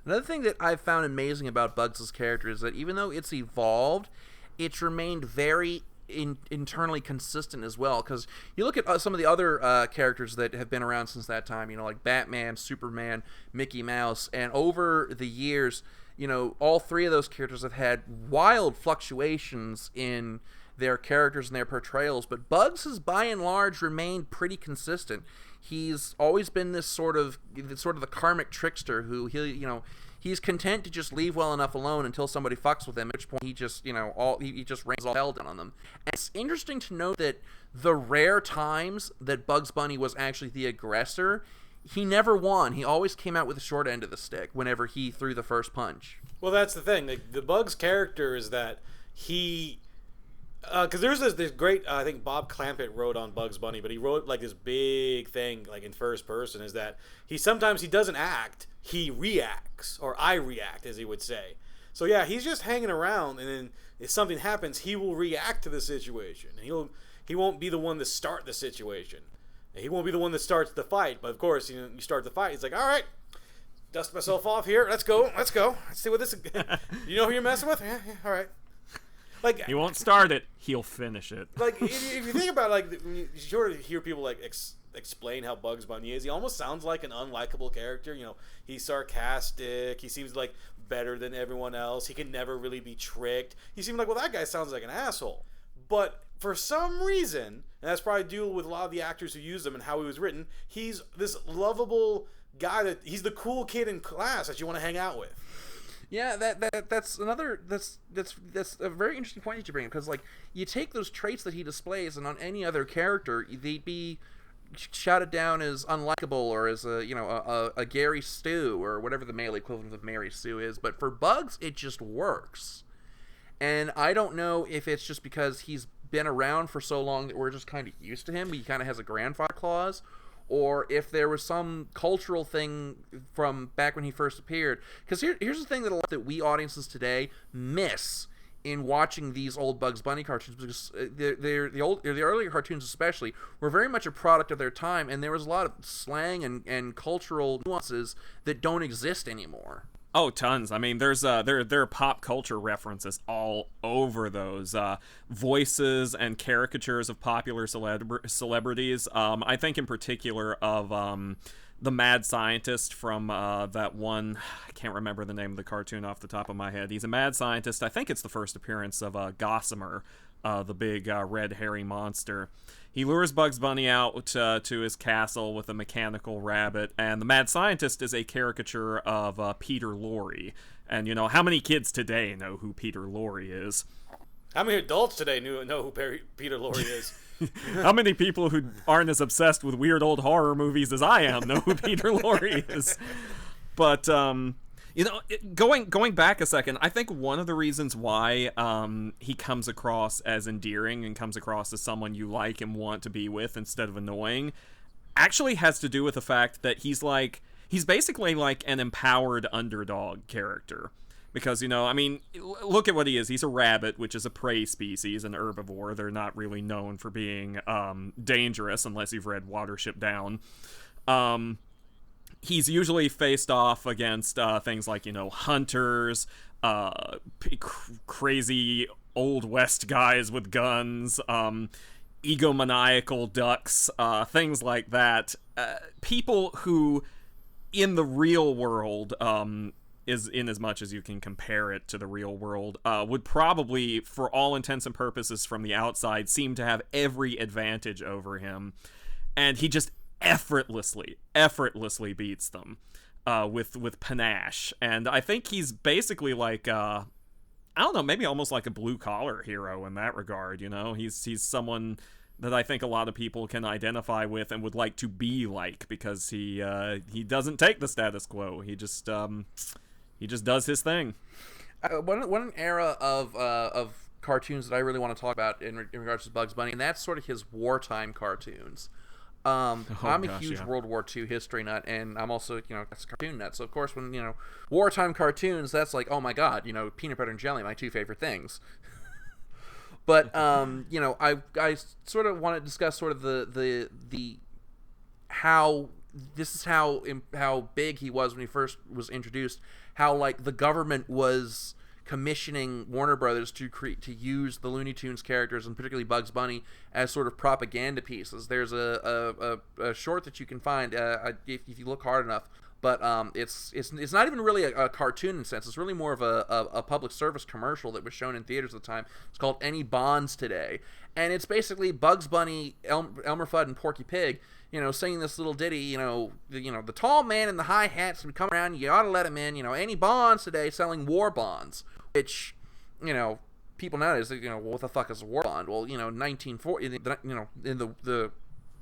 Speaker 2: Another thing that I've found amazing about Bugs' character is that even though it's evolved, it's remained very internally consistent as well. Because you look at some of the other characters that have been around since that time, like Batman, Superman, Mickey Mouse, and over the years, all three of those characters have had wild fluctuations in their characters and their portrayals, but Bugs has by and large remained pretty consistent. He's always been this sort of the karmic trickster who he's content to just leave well enough alone until somebody fucks with him, at which point he just he just rains all hell down on them. And it's interesting to note that the rare times that Bugs Bunny was actually the aggressor, he never won. He always came out with the short end of the stick whenever he threw the first punch.
Speaker 4: Well, that's the thing. The Bugs character is that he... Because there's this great... I think Bob Clampett wrote on Bugs Bunny, but he wrote like this big thing like in first person, is that he doesn't act, he reacts. Or I react, as he would say. So yeah, he's just hanging around, and then if something happens, he will react to the situation. He won't be the one to start the situation. He won't be the one that starts the fight. But of course, you start the fight. He's like, all right, dust myself off here. Let's go. Let's see what this is. You know who you're messing with? Yeah, all right. Like,
Speaker 6: he won't start it. He'll finish it.
Speaker 4: Like, if you think about it, like, when you sort of hear people like explain how Bugs Bunny is, he almost sounds like an unlikable character. He's sarcastic. He seems like better than everyone else. He can never really be tricked. He seems like, well, that guy sounds like an asshole. But for some reason, and that's probably due with a lot of the actors who use him and how he was written, he's this lovable guy he's the cool kid in class that you want to hang out with.
Speaker 2: Yeah, that's a very interesting point that you bring up, because like you take those traits that he displays, and on any other character they'd be shouted down as unlikable or as a Gary Stu or whatever the male equivalent of Mary Sue is. But for Bugs, it just works, and I don't know if it's just because he's been around for so long that we're just kind of used to him. He kind of has a grandfather clause. Or if there was some cultural thing from back when he first appeared. Because here's the thing that we audiences today miss in watching these old Bugs Bunny cartoons, because the earlier cartoons especially were very much a product of their time, and there was a lot of slang and cultural nuances that don't exist anymore.
Speaker 6: Oh, tons. I mean, there are pop culture references all over those voices and caricatures of popular celebrities. I think in particular of the mad scientist from that one. I can't remember the name of the cartoon off the top of my head. He's a mad scientist. I think it's the first appearance of Gossamer, the big red hairy monster. He lures Bugs Bunny out to his castle with a mechanical rabbit, and the mad scientist is a caricature of Peter Lorre. And, how many kids today know who Peter Lorre is?
Speaker 4: How many adults today know who Peter Lorre is?
Speaker 6: How many people who aren't as obsessed with weird old horror movies as I am know who Peter Lorre is? But, going back a second, I think one of the reasons why he comes across as endearing and comes across as someone you like and want to be with instead of annoying actually has to do with the fact that he's basically like an empowered underdog character. Because, look at what he is. He's a rabbit, which is a prey species, an herbivore. They're not really known for being dangerous unless you've read Watership Down. He's usually faced off against things like, hunters, crazy Old West guys with guns, egomaniacal ducks, things like that. People who, in the real world, is in as much as you can compare it to the real world, would probably, for all intents and purposes from the outside, seem to have every advantage over him. And he just effortlessly beats them with panache. And I think he's basically like I don't know, maybe almost like a blue collar hero in that regard. He's someone that I think a lot of people can identify with and would like to be like, because he doesn't take the status quo. He just does his thing.
Speaker 2: One era of cartoons that I really want to talk about in regards to Bugs Bunny, and that's sort of his wartime cartoons. I'm a huge World War II history nut, and I'm also, a cartoon nut. So, of course, when, wartime cartoons, that's like, oh my god, peanut butter and jelly, my two favorite things. But, I sort of want to discuss sort of the how this is how big he was when he first was introduced, how, like, the government was commissioning Warner Brothers to use the Looney Tunes characters, and particularly Bugs Bunny, as sort of propaganda pieces. There's a short that you can find if you look hard enough, but it's not even really a cartoon in a sense. It's really more of a public service commercial that was shown in theaters at the time. It's called Any Bonds Today, and it's basically Bugs Bunny, Elmer Fudd, and Porky Pig, singing this little ditty, the tall man in the high hat's gonna come around, you ought to let him in, any bonds today, selling war bonds, which, people nowadays, well, what the fuck is a war bond? Well, 1940, in the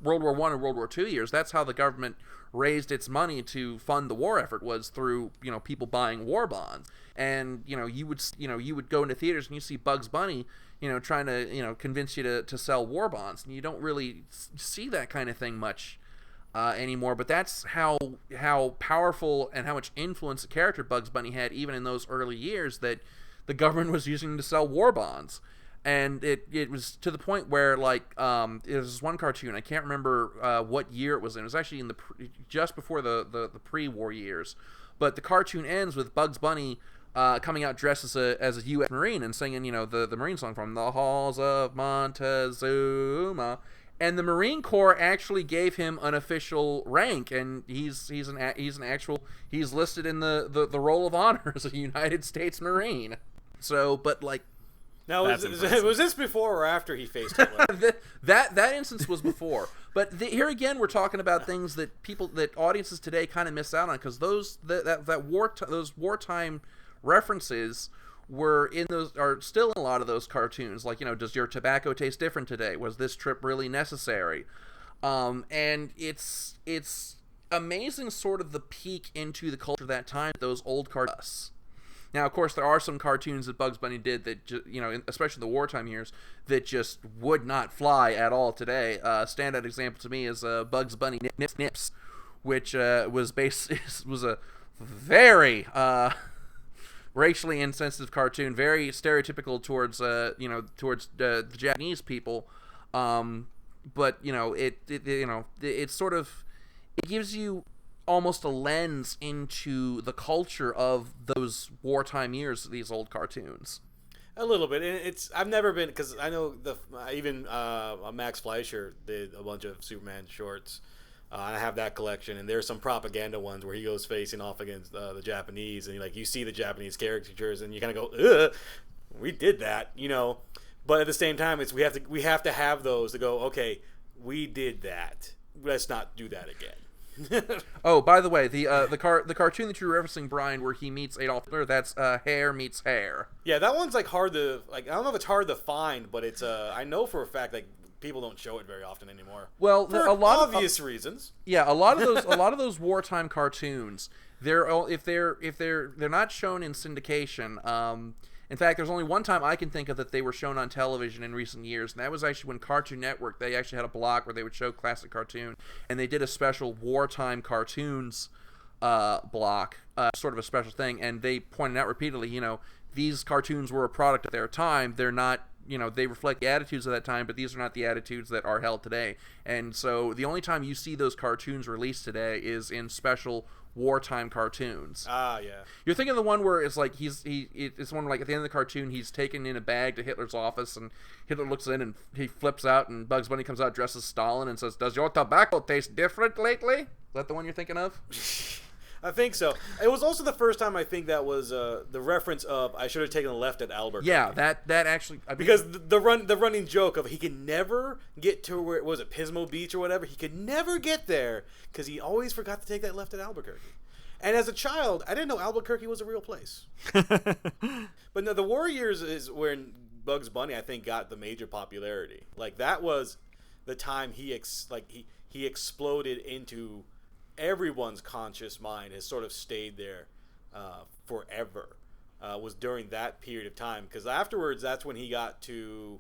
Speaker 2: World War I and World War II years, that's how the government raised its money to fund the war effort, was through, people buying war bonds. And, you would go into theaters and you see Bugs Bunny, trying to, convince you to sell war bonds. And you don't really see that kind of thing much anymore. But that's how powerful and how much influence the character Bugs Bunny had, even in those early years, that the government was using to sell war bonds. And it was to the point where, like, it was one cartoon, I can't remember what year it was in. It was actually in just before the pre-war years. But the cartoon ends with Bugs Bunny coming out dressed as a U.S. Marine and singing, the Marine song from the halls of Montezuma. And the Marine Corps actually gave him an official rank, and he's listed in the Roll of Honor as a United States Marine. So, but like.
Speaker 4: Now, was this before or after he faced Hitler?
Speaker 2: that instance was before, but here again we're talking about things that audiences today kind of miss out on, because those wartime references are still in a lot of those cartoons. Like, does your tobacco taste different today? Was this trip really necessary? And it's amazing, sort of the peek into the culture of that time, those old cartoons. Now, of course, there are some cartoons that Bugs Bunny did that, especially in the wartime years, that just would not fly at all today. Standout example to me is Bugs Bunny Nips Nips, which was a very racially insensitive cartoon, very stereotypical towards the Japanese people. But it sort of, it gives you almost a lens into the culture of those wartime years, these old cartoons.
Speaker 4: A little bit, and I've never been, because I know even Max Fleischer did a bunch of Superman shorts. I have that collection, and there's some propaganda ones where he goes facing off against the Japanese, and you see the Japanese caricatures, and you kind of go, ugh, we did that, But at the same time, we have to have those to go, okay, we did that. Let's not do that again.
Speaker 2: Oh, by the way, the cartoon that you were referencing, Brian, where he meets Adolf Hitler, that's Hair Meets Hair.
Speaker 4: Yeah, that one's hard to I don't know if it's hard to find, but it's I know for a fact people don't show it very often anymore.
Speaker 2: Well,
Speaker 4: for obvious reasons.
Speaker 2: Yeah, a lot of those wartime cartoons, they're not shown in syndication. In fact, there's only one time I can think of that they were shown on television in recent years, and that was actually when Cartoon Network, they actually had a block where they would show classic cartoon, and they did a special wartime cartoons block, sort of a special thing, and they pointed out repeatedly, these cartoons were a product of their time. They're not, they reflect the attitudes of that time, but these are not the attitudes that are held today. And so the only time you see those cartoons released today is in special wartime cartoons.
Speaker 4: Ah, yeah.
Speaker 2: You're thinking of the one where it's like it's one like at the end of the cartoon he's taken in a bag to Hitler's office, and Hitler looks in and he flips out, and Bugs Bunny comes out dressed as Stalin and says, "Does your tobacco taste different lately?" Is that the one you're thinking of?
Speaker 4: I think so. It was also the first time I think that was the reference of I should have taken a left at Albuquerque.
Speaker 2: Yeah, that actually
Speaker 4: because the running joke of he could never get to where was it Pismo Beach or whatever. He could never get there because he always forgot to take that left at Albuquerque. And as a child, I didn't know Albuquerque was a real place. But no, the war years is when Bugs Bunny I think got the major popularity. Like that was the time he exploded into everyone's conscious mind, has sort of stayed there forever. Was during that period of time, because afterwards that's when he got to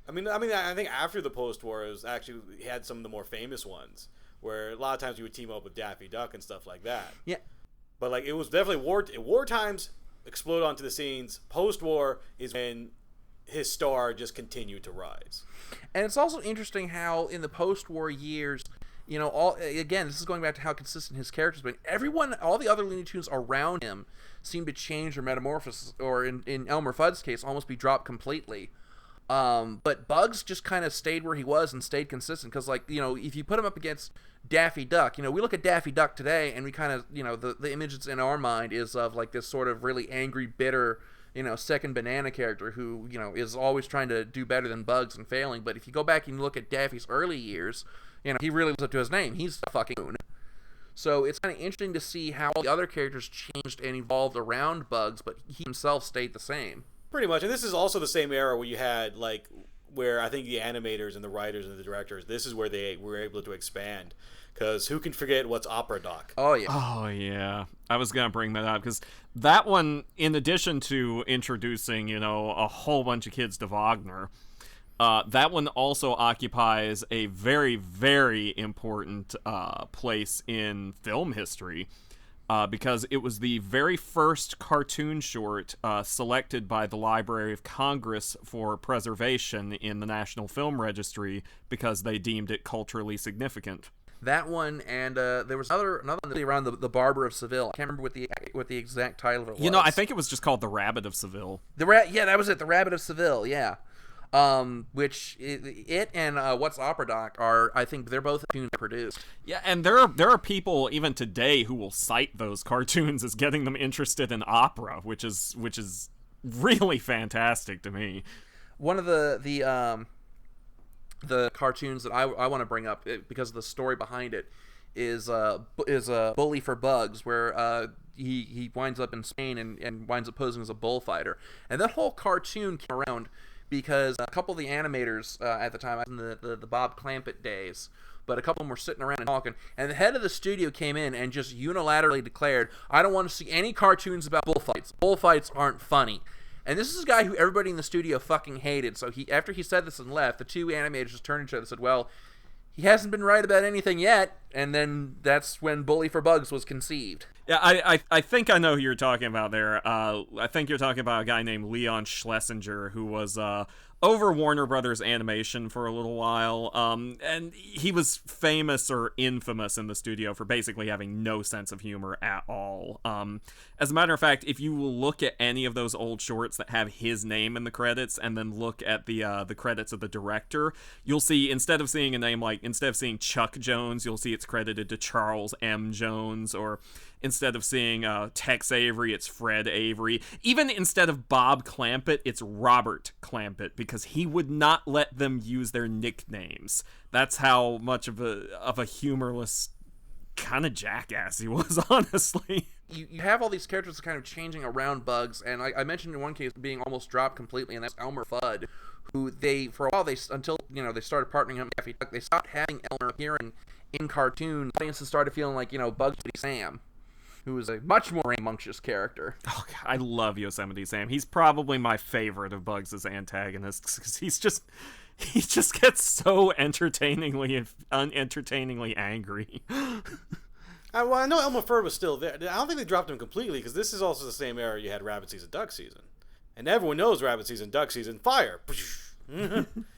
Speaker 4: I think after the post-war it was actually he had some of the more famous ones where a lot of times you would team up with Daffy Duck and stuff like that.
Speaker 2: Yeah,
Speaker 4: but it was definitely war times explode onto the scenes. Post-war is when his star just continued to rise.
Speaker 2: And it's also interesting how in the post-war years, this is going back to how consistent his character's been. All the other Looney Tunes around him seem to change or metamorphose, or in Elmer Fudd's case, almost be dropped completely. But Bugs just kind of stayed where he was and stayed consistent. Because, if you put him up against Daffy Duck, we look at Daffy Duck today and we kind of, the image that's in our mind is of, this sort of really angry, bitter, second banana character who, is always trying to do better than Bugs and failing. But if you go back and you look at Daffy's early years, he really lives up to his name. He's the fucking moon. So it's kind of interesting to see how all the other characters changed and evolved around Bugs, but he himself stayed the same.
Speaker 4: Pretty much. And this is also the same era where you had, where I think the animators and the writers and the directors, this is where they were able to expand. Because who can forget what's Opera Doc?
Speaker 2: Oh, yeah.
Speaker 6: Oh, yeah. I was going to bring that up, because that one, in addition to introducing, a whole bunch of kids to Wagner, that one also occupies a very, very important place in film history, because it was the very first cartoon short selected by the Library of Congress for preservation in the National Film Registry because they deemed it culturally significant.
Speaker 2: That one, and there was another one around the Barber of Seville. I can't remember what the exact title of it was.
Speaker 6: You know, I think it was just called The Rabbit of Seville.
Speaker 2: Yeah, that was it. The Rabbit of Seville. Yeah. Which it and What's Opera Doc are, I think they're both cartoons produced.
Speaker 6: Yeah, and there are people even today who will cite those cartoons as getting them interested in opera, which is really fantastic to me.
Speaker 2: One of the cartoons that I want to bring up because of the story behind it is Bully for Bugs, where he winds up in Spain and winds up posing as a bullfighter, and that whole cartoon came around because a couple of the animators at the time, in the Bob Clampett days, but a couple of them were sitting around and talking, and the head of the studio came in and just unilaterally declared, I don't want to see any cartoons about bullfights. Bullfights aren't funny. And this is a guy who everybody in the studio fucking hated, so after he said this and left, the two animators just turned to each other and said, well, he hasn't been right about anything yet, and then that's when Bully for Bugs was conceived.
Speaker 6: Yeah, I think I know who you're talking about there. I think you're talking about a guy named Leon Schlesinger, who was over Warner Brothers Animation for a little while, and he was famous or infamous in the studio for basically having no sense of humor at all. As a matter of fact, if you look at any of those old shorts that have his name in the credits, and then look at the credits of the director, you'll see instead of seeing Chuck Jones, you'll see it's credited to Charles M. Jones, or instead of seeing Tex Avery, it's Fred Avery. Even instead of Bob Clampett, it's Robert Clampett, because he would not let them use their nicknames. That's how much of a humorless kind of jackass he was, honestly.
Speaker 2: You have all these characters kind of changing around Bugs, and I mentioned in one case being almost dropped completely, and that's Elmer Fudd, who for a while, until they started partnering him with Daffy Duck, they stopped having Elmer appearing in cartoons. Audiences started feeling like, Bugs Bunny Sam, who is a much more rambunctious character.
Speaker 6: Oh, God, I love Yosemite Sam. He's probably my favorite of Bugs' antagonists, because he just gets so entertainingly angry.
Speaker 4: I know Elmer Fudd was still there. I don't think they dropped him completely, because this is also the same era you had Rabbit Season, Duck Season. And everyone knows Rabbit Season, Duck Season, fire!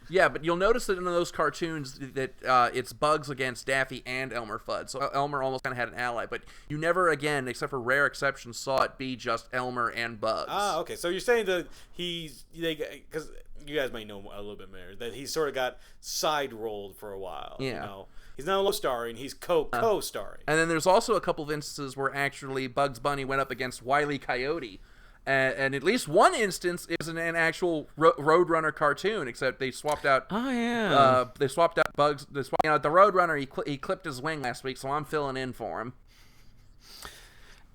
Speaker 2: Yeah, but you'll notice that in those cartoons that it's Bugs against Daffy and Elmer Fudd. So Elmer almost kind of had an ally, but you never again, except for rare exceptions, saw it be just Elmer and Bugs.
Speaker 4: Ah, okay. So you're saying that because you guys might know a little bit more, that he sort of got side-rolled for a while.
Speaker 2: Yeah.
Speaker 4: He's not co-starring, he's co-starring.
Speaker 2: And then there's also a couple of instances where actually Bugs Bunny went up against Wile E. Coyote. And at least one instance is an actual Roadrunner cartoon, except they swapped out.
Speaker 6: Oh yeah.
Speaker 2: They swapped out Bugs. The Roadrunner he clipped his wing last week, so I'm filling in for him.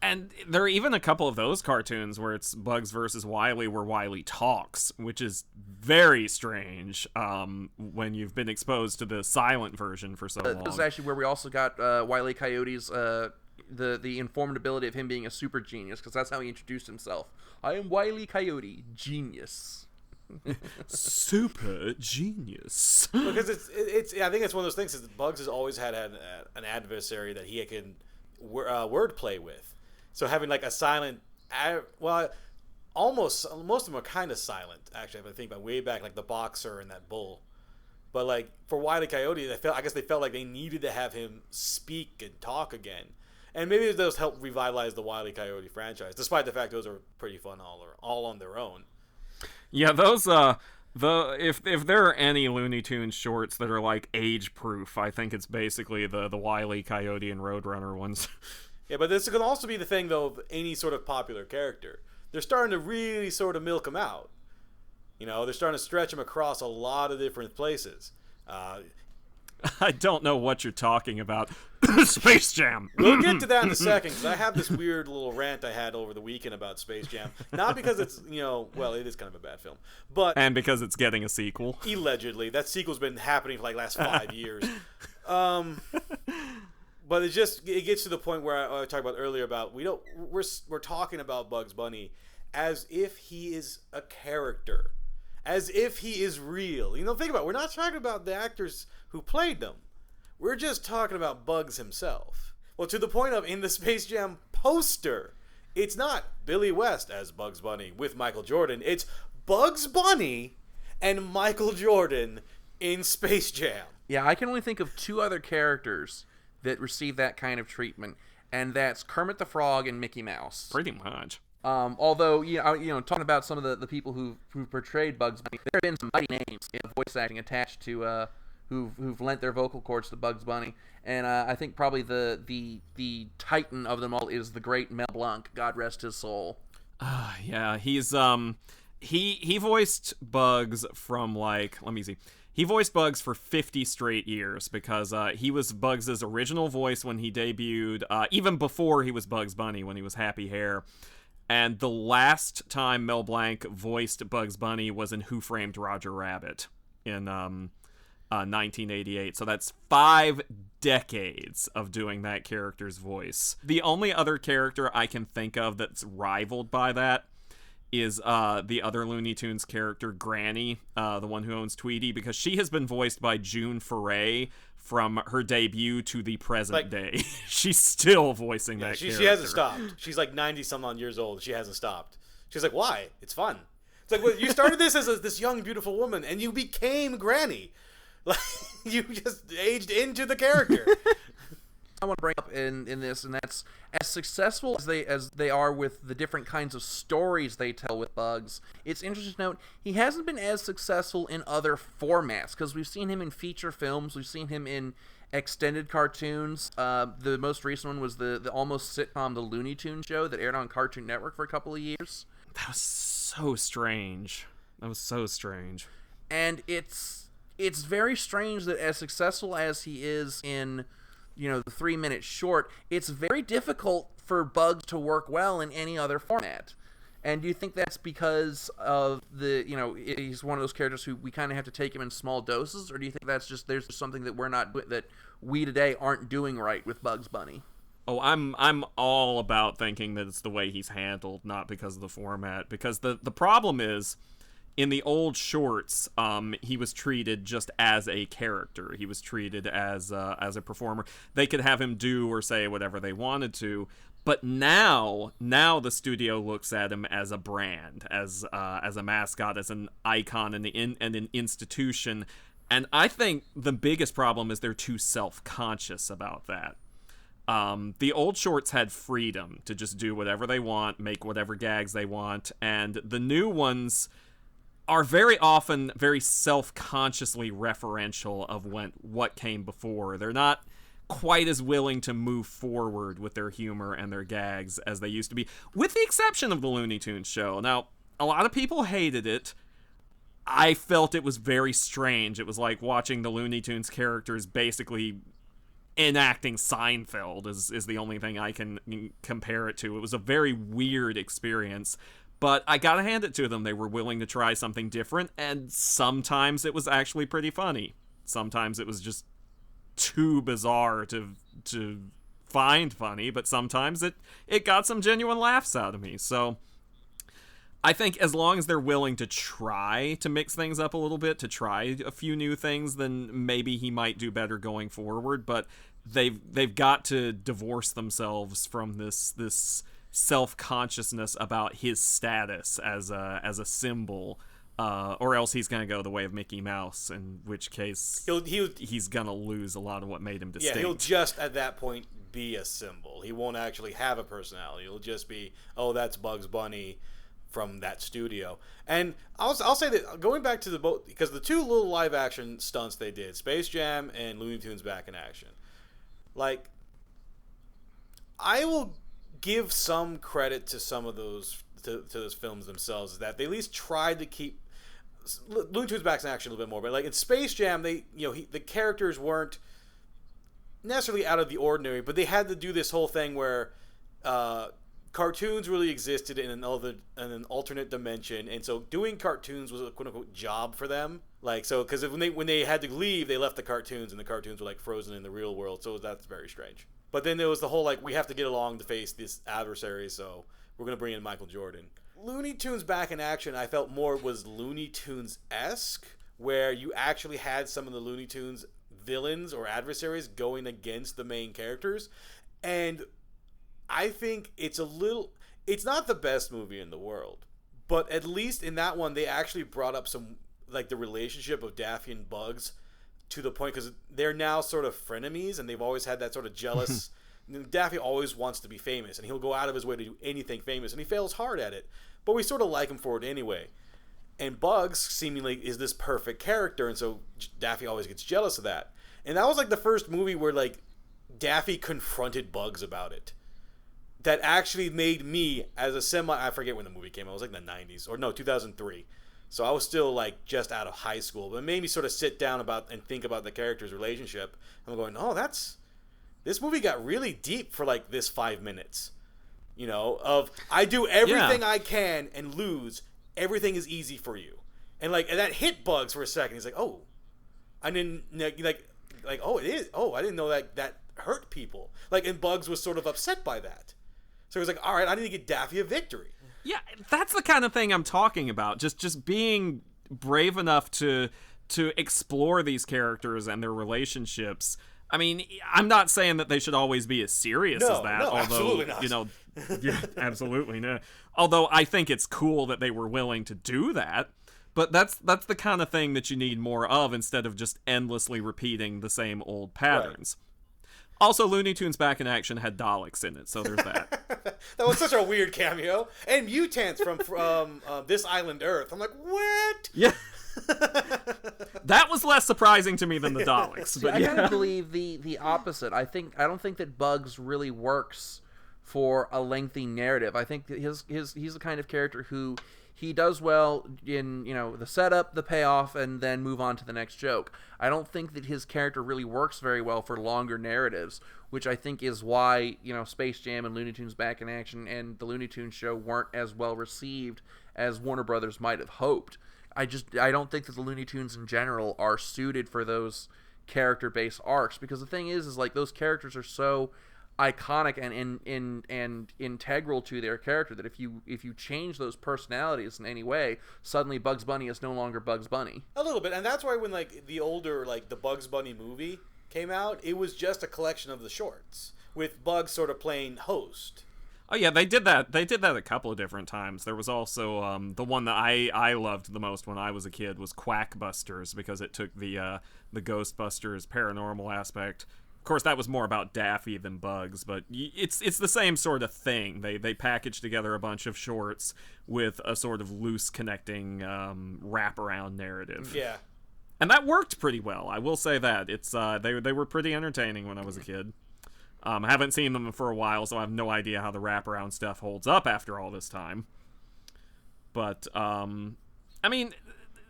Speaker 6: And there are even a couple of those cartoons where it's Bugs versus Wile E, where Wile E talks, which is very strange when you've been exposed to the silent version for so long.
Speaker 2: This is actually where we also got Wile E. Coyote's the informed ability of him being a super genius, because that's how he introduced himself. I am Wile E. Coyote, genius.
Speaker 6: Super genius.
Speaker 4: Because it's I think it's one of those things that Bugs has always had an adversary that he can wordplay with. So having like a silent, almost most of them are kind of silent actually. If I think about way back, like the boxer and that bull. But like for Wile E. Coyote, I guess they felt like they needed to have him speak and talk again. And maybe those help revitalize the Wile E. Coyote franchise, despite the fact those are pretty fun all on their own.
Speaker 6: Yeah, those if there are any Looney Tunes shorts that are like age proof, I think it's basically the Wile E. Coyote and Roadrunner ones.
Speaker 4: Yeah, but this can also be the thing though of any sort of popular character. They're starting to really sort of milk them out. They're starting to stretch them across a lot of different places.
Speaker 6: I don't know what you're talking about. Space Jam.
Speaker 4: We'll get to that in a second, because I have this weird little rant I had over the weekend about Space Jam. Not because it's, it is kind of a bad film.
Speaker 6: And because it's getting a sequel.
Speaker 4: Allegedly. That sequel's been happening for like last 5 years. But it gets to the point where I talked about earlier about we're talking about Bugs Bunny as if he is a character. As if he is real. Think about it. We're not talking about the actors who played them. We're just talking about Bugs himself. Well, to the point of, in the Space Jam poster, it's not Billy West as Bugs Bunny with Michael Jordan. It's Bugs Bunny and Michael Jordan in Space Jam.
Speaker 2: Yeah, I can only think of two other characters that receive that kind of treatment, and that's Kermit the Frog and Mickey Mouse.
Speaker 6: Pretty much.
Speaker 2: Although, talking about some of the people who portrayed Bugs Bunny, there have been some mighty names in voice acting attached to who've lent their vocal cords to Bugs Bunny, and I think probably the titan of them all is the great Mel Blanc, God rest his soul.
Speaker 6: Yeah, he's he voiced Bugs from let me see. He voiced Bugs for 50 straight years because he was Bugs' original voice when he debuted, even before he was Bugs Bunny, when he was Happy Hair. And the last time Mel Blanc voiced Bugs Bunny was in Who Framed Roger Rabbit in 1988. So that's 5 decades of doing that character's voice. The only other character I can think of that's rivaled by that is the other Looney Tunes character, Granny, the one who owns Tweety, because she has been voiced by June Foray from her debut to the present day. She's still voicing that character.
Speaker 4: She hasn't stopped. She's like 90-some-odd years old. She hasn't stopped. She's like, why? It's fun. It's like, well, you started this as this young, beautiful woman, and you became Granny. Like, you just aged into the character.
Speaker 2: I want to bring up in this, and that's as successful as they are with the different kinds of stories they tell with Bugs. It's interesting to note he hasn't been as successful in other formats, because we've seen him in feature films, we've seen him in extended cartoons. The most recent one was the almost sitcom The Looney Tunes Show that aired on Cartoon Network for a couple of years.
Speaker 6: That was so strange.
Speaker 2: And it's very strange that as successful as he is in the 3-minute short, it's very difficult for Bugs to work well in any other format. And do you think that's because of he's one of those characters who we kind of have to take him in small doses, or do you think that's just there's something that we today aren't doing right with Bugs Bunny?
Speaker 6: Oh, I'm all about thinking that it's the way he's handled, not because of the format. Because the problem is, in the old shorts, he was treated just as a character. He was treated as a performer. They could have him do or say whatever they wanted to. But now the studio looks at him as a brand, as a mascot, as an icon and an institution. And I think the biggest problem is they're too self-conscious about that. The old shorts had freedom to just do whatever they want, make whatever gags they want, and the new ones are very often very self-consciously referential of what came before. They're not quite as willing to move forward with their humor and their gags as they used to be, with the exception of the Looney Tunes show. Now, a lot of people hated it. I felt it was very strange. It was like watching the Looney Tunes characters basically enacting Seinfeld is the only thing I can compare it to. It was a very weird experience. But I gotta hand it to them. They were willing to try something different, and sometimes it was actually pretty funny. Sometimes it was just too bizarre to find funny, but sometimes it got some genuine laughs out of me. So I think as long as they're willing to try to mix things up a little bit, to try a few new things, then maybe he might do better going forward. But they've got to divorce themselves from this self-consciousness about his status as a symbol, or else he's gonna go the way of Mickey Mouse, in which case he's gonna lose a lot of what made him distinct.
Speaker 4: Yeah, he'll just at that point be a symbol. He won't actually have a personality. He'll just be, oh, that's Bugs Bunny from that studio. And I'll say that going back to because the two little live action stunts they did, Space Jam and Looney Tunes Back in Action, like, I will give some credit to some of those to those films themselves, is that they at least tried to keep Looney Tunes Back in Action a little bit more. But like in Space Jam, the characters weren't necessarily out of the ordinary, but they had to do this whole thing where cartoons really existed in an alternate dimension, and so doing cartoons was a quote unquote job for them. Like, so because when they had to leave, they left the cartoons, and the cartoons were like frozen in the real world. So that's very strange. But then there was the whole, like, we have to get along to face this adversary, so we're going to bring in Michael Jordan. Looney Tunes Back in Action, I felt more was Looney Tunes-esque, where you actually had some of the Looney Tunes villains or adversaries going against the main characters. And I think it's it's not the best movie in the world, but at least in that one, they actually brought up some, like, the relationship of Daffy and Bugs to the point, because they're now sort of frenemies, and they've always had that sort of jealous... Daffy always wants to be famous, and he'll go out of his way to do anything famous, and he fails hard at it. But we sort of like him for it anyway. And Bugs seemingly is this perfect character, and so Daffy always gets jealous of that. And that was like the first movie where, like, Daffy confronted Bugs about it. That actually made me, as a I forget when the movie came out, it was like in the 90s, or no, 2003. So I was still, like, just out of high school. But it made me sort of sit down and think about the characters' relationship. I'm going, oh, this movie got really deep for, like, this 5 minutes. You know, of I do everything I can and lose. Everything is easy for you. And, like, and that hit Bugs for a second. He's like, oh, I didn't, like, oh, it is. Oh, I didn't know that hurt people. Like, and Bugs was sort of upset by that. So he was like, all right, I need to get Daffy a victory.
Speaker 6: Yeah, that's the kind of thing I'm talking about. Just being brave enough to explore these characters and their relationships. I mean, I'm not saying that they should always be as serious as that.
Speaker 4: No,
Speaker 6: although,
Speaker 4: absolutely not.
Speaker 6: You know, yeah, absolutely not. Although I think it's cool that they were willing to do that. But that's the kind of thing that you need more of instead of just endlessly repeating the same old patterns. Right. Also, Looney Tunes Back in Action had Daleks in it, so there's that.
Speaker 4: That was such a weird cameo. And mutants from This Island Earth. I'm like, what?
Speaker 6: Yeah. That was less surprising to me than the Daleks.
Speaker 2: See, I kind of believe the opposite. I don't think that Bugs really works for a lengthy narrative. I think that he's the kind of character who he does well in, you know, the setup, the payoff, and then move on to the next joke. I don't think that his character really works very well for longer narratives, which I think is why, you know, Space Jam and Looney Tunes Back in Action and the Looney Tunes show weren't as well received as Warner Brothers might have hoped. I don't think that the Looney Tunes in general are suited for those character-based arcs, because the thing is like those characters are so iconic and integral to their character that if you change those personalities in any way, suddenly Bugs Bunny is no longer Bugs Bunny.
Speaker 4: A little bit, and that's why when, like, the older, like, the Bugs Bunny movie came out, it was just a collection of the shorts with Bugs sort of playing host.
Speaker 6: Oh yeah, they did that. They did that a couple of different times. There was also the one that I loved the most when I was a kid was Quackbusters, because it took the Ghostbusters paranormal aspect. Of course, that was more about Daffy than Bugs, but it's the same sort of thing. They packaged together a bunch of shorts with a sort of loose connecting wraparound narrative.
Speaker 4: Yeah,
Speaker 6: and that worked pretty well. I will say that it's they were pretty entertaining when I was a kid. I haven't seen them for a while, so I have no idea how the wraparound stuff holds up after all this time. But, I mean,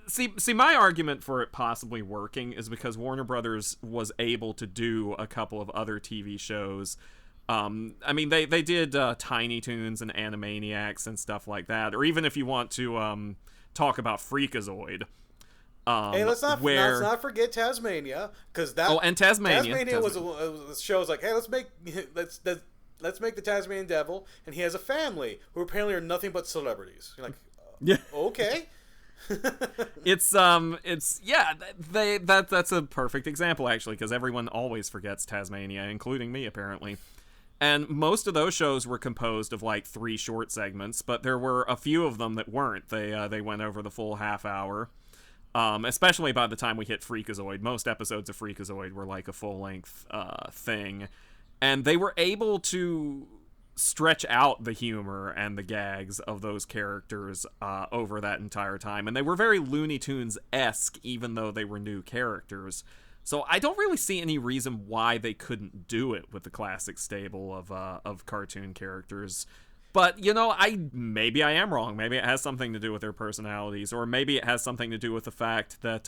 Speaker 6: see, my argument for it possibly working is because Warner Brothers was able to do a couple of other TV shows. I mean, they did Tiny Toons and Animaniacs and stuff like that. Or even if you want to talk about Freakazoid.
Speaker 4: Hey, let's not forget Tasmania, because that.
Speaker 6: Oh, and Tasmania
Speaker 4: was a show. Was like, hey, let's make the Tasmanian Devil, and he has a family who apparently are nothing but celebrities. You're like,
Speaker 6: yeah,
Speaker 4: okay.
Speaker 6: It's yeah, that's a perfect example actually, because everyone always forgets Tasmania, including me apparently. And most of those shows were composed of like 3 short segments, but there were a few of them that weren't. They went over the full half hour. Especially by the time we hit Freakazoid. Most episodes of Freakazoid were like a full-length thing. And they were able to stretch out the humor and the gags of those characters over that entire time. And they were very Looney Tunes-esque, even though they were new characters. So I don't really see any reason why they couldn't do it with the classic stable of cartoon characters. But, you know, maybe I am wrong. Maybe it has something to do with their personalities, or maybe it has something to do with the fact that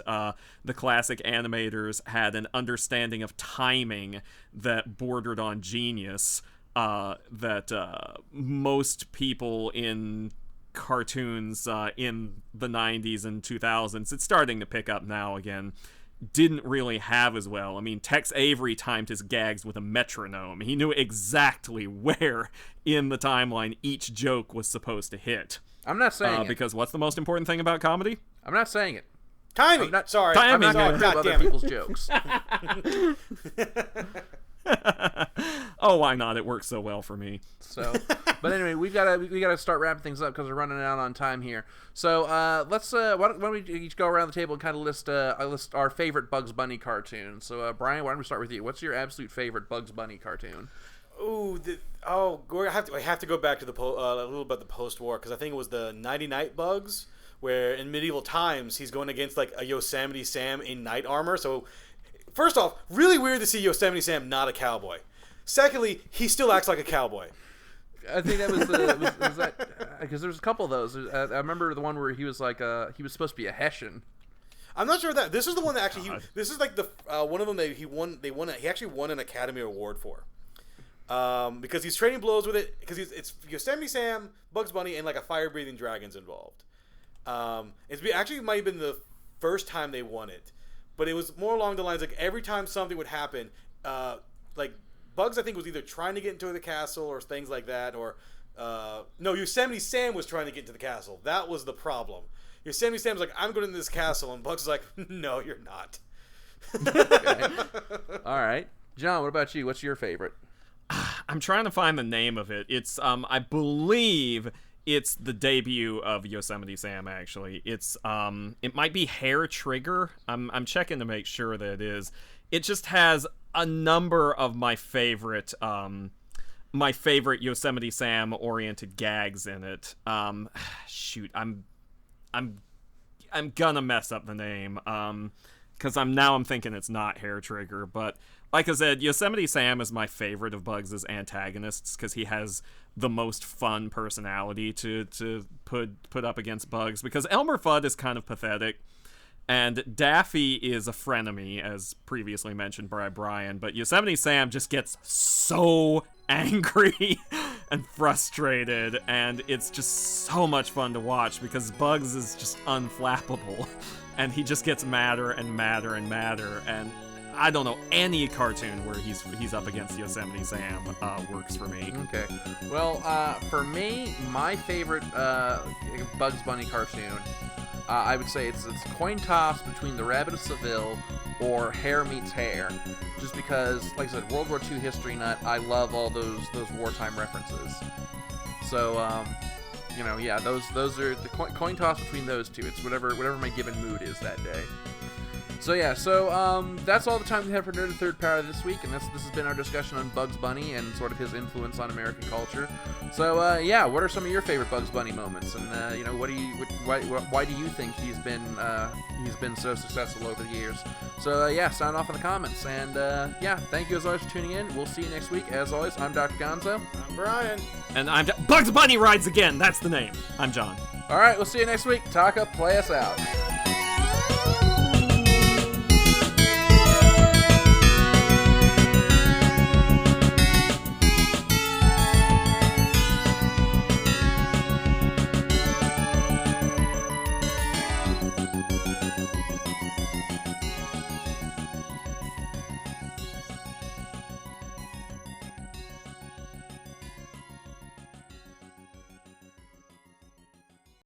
Speaker 6: the classic animators had an understanding of timing that bordered on genius, that most people in cartoons in the 90s and 2000s, it's starting to pick up now again, didn't really have as well. I mean, Tex Avery timed his gags with a metronome. He knew exactly where in the timeline each joke was supposed to hit.
Speaker 2: I'm not saying it.
Speaker 6: Because what's the most important thing about comedy?
Speaker 2: I'm not saying it.
Speaker 4: Timing.
Speaker 2: I'm not
Speaker 4: sorry.
Speaker 6: Timing.
Speaker 2: I'm not going to
Speaker 4: God
Speaker 2: other
Speaker 4: damn it.
Speaker 2: people's jokes.
Speaker 6: Oh, why not? It works so well for me.
Speaker 2: So, but anyway, we gotta start wrapping things up because we're running out on time here. So let's why don't we each go around the table and kind of list our favorite Bugs Bunny cartoons. So Brian, why don't we start with you? What's your absolute favorite Bugs Bunny cartoon?
Speaker 4: I have to go back to a little bit the post-war, because I think it was the Nighty Night Bugs, where in medieval times he's going against like a Yosemite Sam in knight armor. So first off, really weird to see Yosemite Sam not a cowboy. Secondly, he still acts like a cowboy.
Speaker 2: I think that was that because there's a couple of those. I remember the one where he was like he was supposed to be a Hessian.
Speaker 4: I'm not sure that this is the one that actually this is like the one of them that he actually won an Academy Award for. Because he's trading blows with it, because it's Yosemite Sam, Bugs Bunny, and like a fire-breathing dragon's involved. It might have been the first time they won it, but it was more along the lines like every time something would happen, like Bugs I think was either trying to get into the castle or things like that, or no, Yosemite Sam was trying to get into the castle. That was the problem. Yosemite Sam's like, I'm going into this castle, and Bugs is like, no, you're not.
Speaker 2: Okay. All right, John, what about you? What's your favorite?
Speaker 6: I'm trying to find the name of it. It's I believe it's the debut of Yosemite Sam. Actually, it's it might be Hair Trigger. I'm checking to make sure that it is. It just has a number of my favorite Yosemite Sam oriented gags in it. Shoot, I'm gonna mess up the name because I'm thinking it's not Hair Trigger, but like I said, Yosemite Sam is my favorite of Bugs' antagonists because he has the most fun personality to put up against Bugs, because Elmer Fudd is kind of pathetic, and Daffy is a frenemy, as previously mentioned by Brian, but Yosemite Sam just gets so angry and frustrated, and it's just so much fun to watch because Bugs is just unflappable, and he just gets madder and madder and madder, and I don't know, any cartoon where he's up against Yosemite Sam works for me.
Speaker 2: Okay. Well, for me, my favorite Bugs Bunny cartoon, I would say it's coin toss between The Rabbit of Seville or Hair Meets Hair. Just because, like I said, World War II history nut, I love all those wartime references. So, yeah, those are the coin toss between those two. It's whatever my given mood is that day. So that's all the time we have for Nerd the Third Power this week, and this has been our discussion on Bugs Bunny and sort of his influence on American culture. So what are some of your favorite Bugs Bunny moments, and why do you think he's been so successful over the years? So sound off in the comments, and thank you as always for tuning in. We'll see you next week. As always, I'm Dr. Gonzo.
Speaker 4: I'm Brian.
Speaker 6: And I'm Bugs Bunny Rides Again. That's the name. I'm John.
Speaker 2: All right, we'll see you next week. Taka, play us out.